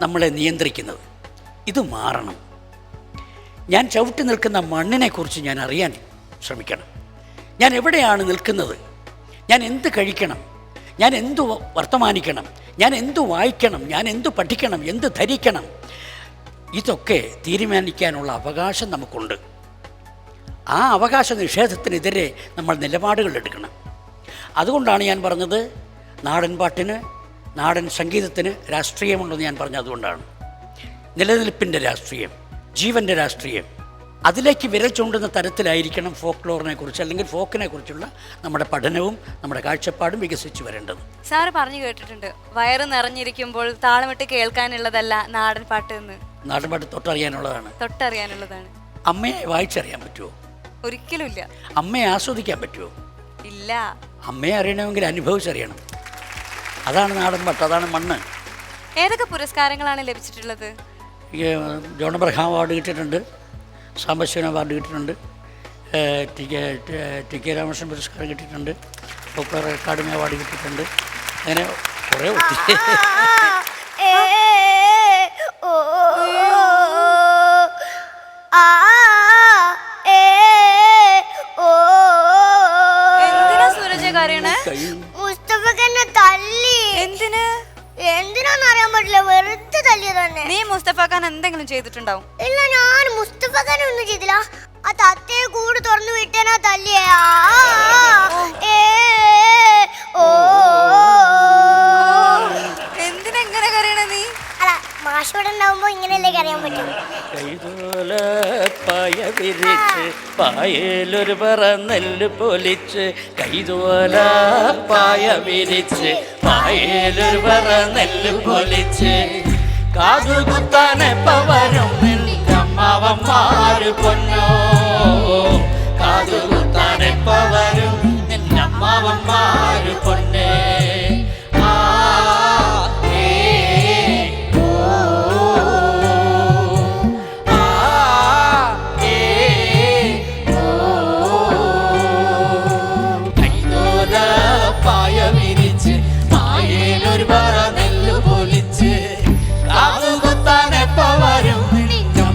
Speaker 10: നമ്മളെ നിയന്ത്രിക്കുന്നത്. ഇത് മാറണം. ഞാൻ ചവിട്ടി നിൽക്കുന്ന മണ്ണിനെക്കുറിച്ച് ഞാൻ അറിയാൻ ശ്രമിക്കണം. ഞാൻ എവിടെയാണ് നിൽക്കുന്നത്, ഞാൻ എന്ത് കഴിക്കണം, ഞാൻ എന്തു വർത്തമാനിക്കണം, ഞാൻ എന്തു വായിക്കണം, ഞാൻ എന്തു പഠിക്കണം, എന്ത് ധരിക്കണം, ഇതൊക്കെ തീരുമാനിക്കാനുള്ള അവകാശം നമുക്കുണ്ട്. ആ അവകാശ നിഷേധത്തിനെതിരെ നമ്മൾ നിലപാടുകൾ എടുക്കണം. അതുകൊണ്ടാണ് ഞാൻ പറഞ്ഞത് നാടൻ പാട്ടിന്, നാടൻ സംഗീതത്തിന് രാഷ്ട്രീയമുണ്ടെന്ന് ഞാൻ പറഞ്ഞത്. അതുകൊണ്ടാണ് നിലനിൽപ്പിൻ്റെ രാഷ്ട്രീയം, ജീവൻ്റെ രാഷ്ട്രീയം, അതിലേക്ക് വിരൽ ചൂണ്ടുന്ന തരത്തിലായിരിക്കണം ഫോക്ലോറിനെ കുറിച്ച് അല്ലെങ്കിൽ ഫോക്കിനെ കുറിച്ചുള്ള നമ്മുടെ പഠനവും നമ്മുടെ കാഴ്ചപ്പാടും വികസിച്ച് വരേണ്ടത്.
Speaker 2: സാറ് പറഞ്ഞു കേട്ടിട്ടുണ്ട്, വയറ് നിറഞ്ഞിരിക്കുമ്പോൾ താളമിട്ട് കേൾക്കാനുള്ളതല്ല നാടൻ പാട്ട് എന്ന്.
Speaker 10: നാടൻ പാട്ട് തൊട്ടറിയാനുള്ളതാണ്,
Speaker 2: തൊട്ടറിയാനുള്ളതാണ്.
Speaker 10: അമ്മയെ വായിച്ചറിയാൻ പറ്റുമോ?
Speaker 2: ഒരിക്കലും ഇല്ല.
Speaker 10: അമ്മയെ ആസ്വദിക്കാൻ പറ്റുമോ?
Speaker 2: ഇല്ല.
Speaker 10: അമ്മയെ അറിയണമെങ്കിൽ അനുഭവിച്ചറിയണം. അതാണ് നാടൻ പാട്ട്, അതാണ് മണ്ണ്.
Speaker 2: ഏതൊക്കെ പുരസ്കാരങ്ങളാണ് ലഭിച്ചിട്ടുള്ളത്?
Speaker 10: ജോൺ അബ്രഹാം അവാർഡ് കിട്ടിയിട്ടുണ്ട്, സാംബശിവൻ അവാർഡ് കിട്ടിയിട്ടുണ്ട്, ടി കെ രാമകൃഷ്ണൻ പുരസ്കാരം കിട്ടിയിട്ടുണ്ട്, പോപ്പുലർ അക്കാദമി അവാർഡ് കിട്ടിയിട്ടുണ്ട്. അങ്ങനെ കുറേ ഒത്തിരി.
Speaker 2: എന്തിനാ സൂരജ് കരയണേ?
Speaker 11: മുസ്തഫക്കന്നെ തല്ലി.
Speaker 2: എന്തിന്?
Speaker 11: എന്തിനാന്ന് അറിയാൻ പറ്റില്ല, വെറുതെ തല്ലിയത് തന്നെ.
Speaker 2: നീ മുസ്തഫ ഖാൻ എന്തെങ്കിലും ചെയ്തിട്ടുണ്ടാവും?
Speaker 11: ഇല്ല, ഞാൻ മുസ്തഫ ഖാൻ ഒന്നും ചെയ്തില്ല. ആ തത്തയെ കൂട് തുറന്നു വിട്ടേനാ തല്ലിയേ.
Speaker 2: എന്തിനാ ഇങ്ങനെ കരയണ നീ?
Speaker 11: അല്ല മാഷോടെ ഉണ്ടാവുമ്പോ ഇങ്ങനെയല്ലേ കറിയാൻ പറ്റും.
Speaker 10: കൈതോല പായ വിരിച്ച് പായലൊരു പറ നെല്ല് പൊലിച്ച് കൈതോല പായ വിരിച്ച് പായലൊരു പറ നെല്ല് പൊലിച്ച് കാതുകുത്താനെപ്പ വരും നിന്നമ്മാവന്മാര് പൊന്നോ കാതുകുത്താനെപ്പ വരും നിന്നമ്മാവന്മാര് പൊന്നേ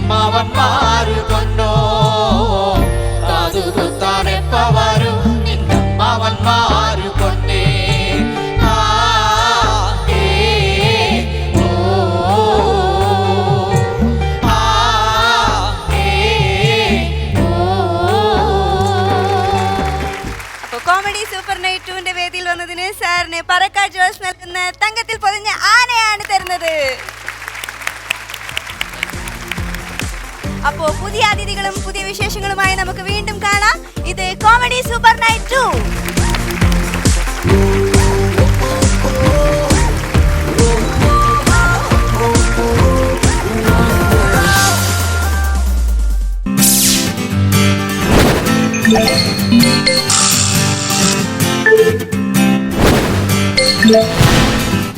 Speaker 10: മാവന്മാര് കൊണ്ടോ കാതുകുത്താനെപ്പ വരും നിന്നമ്മാവന്മാര് കൊണ്ടേ
Speaker 2: അപ്പൊ കോമഡി സൂപ്പർ നൈറ്റ് 2ന്റെ വേദിയിൽ വന്നതിന് സാറിന് പറക്കാട് ജോസ് നൽകുന്ന തങ്കത്തിൽ പൊതിഞ്ഞ ആനയാണ് തരുന്നത്. അപ്പോ പുതിയ അതിഥികളും പുതിയ വിശേഷങ്ങളുമായി നമുക്ക് വീണ്ടും കാണാം. ഇത് കോമഡി സൂപ്പർ നൈറ്റ് 2.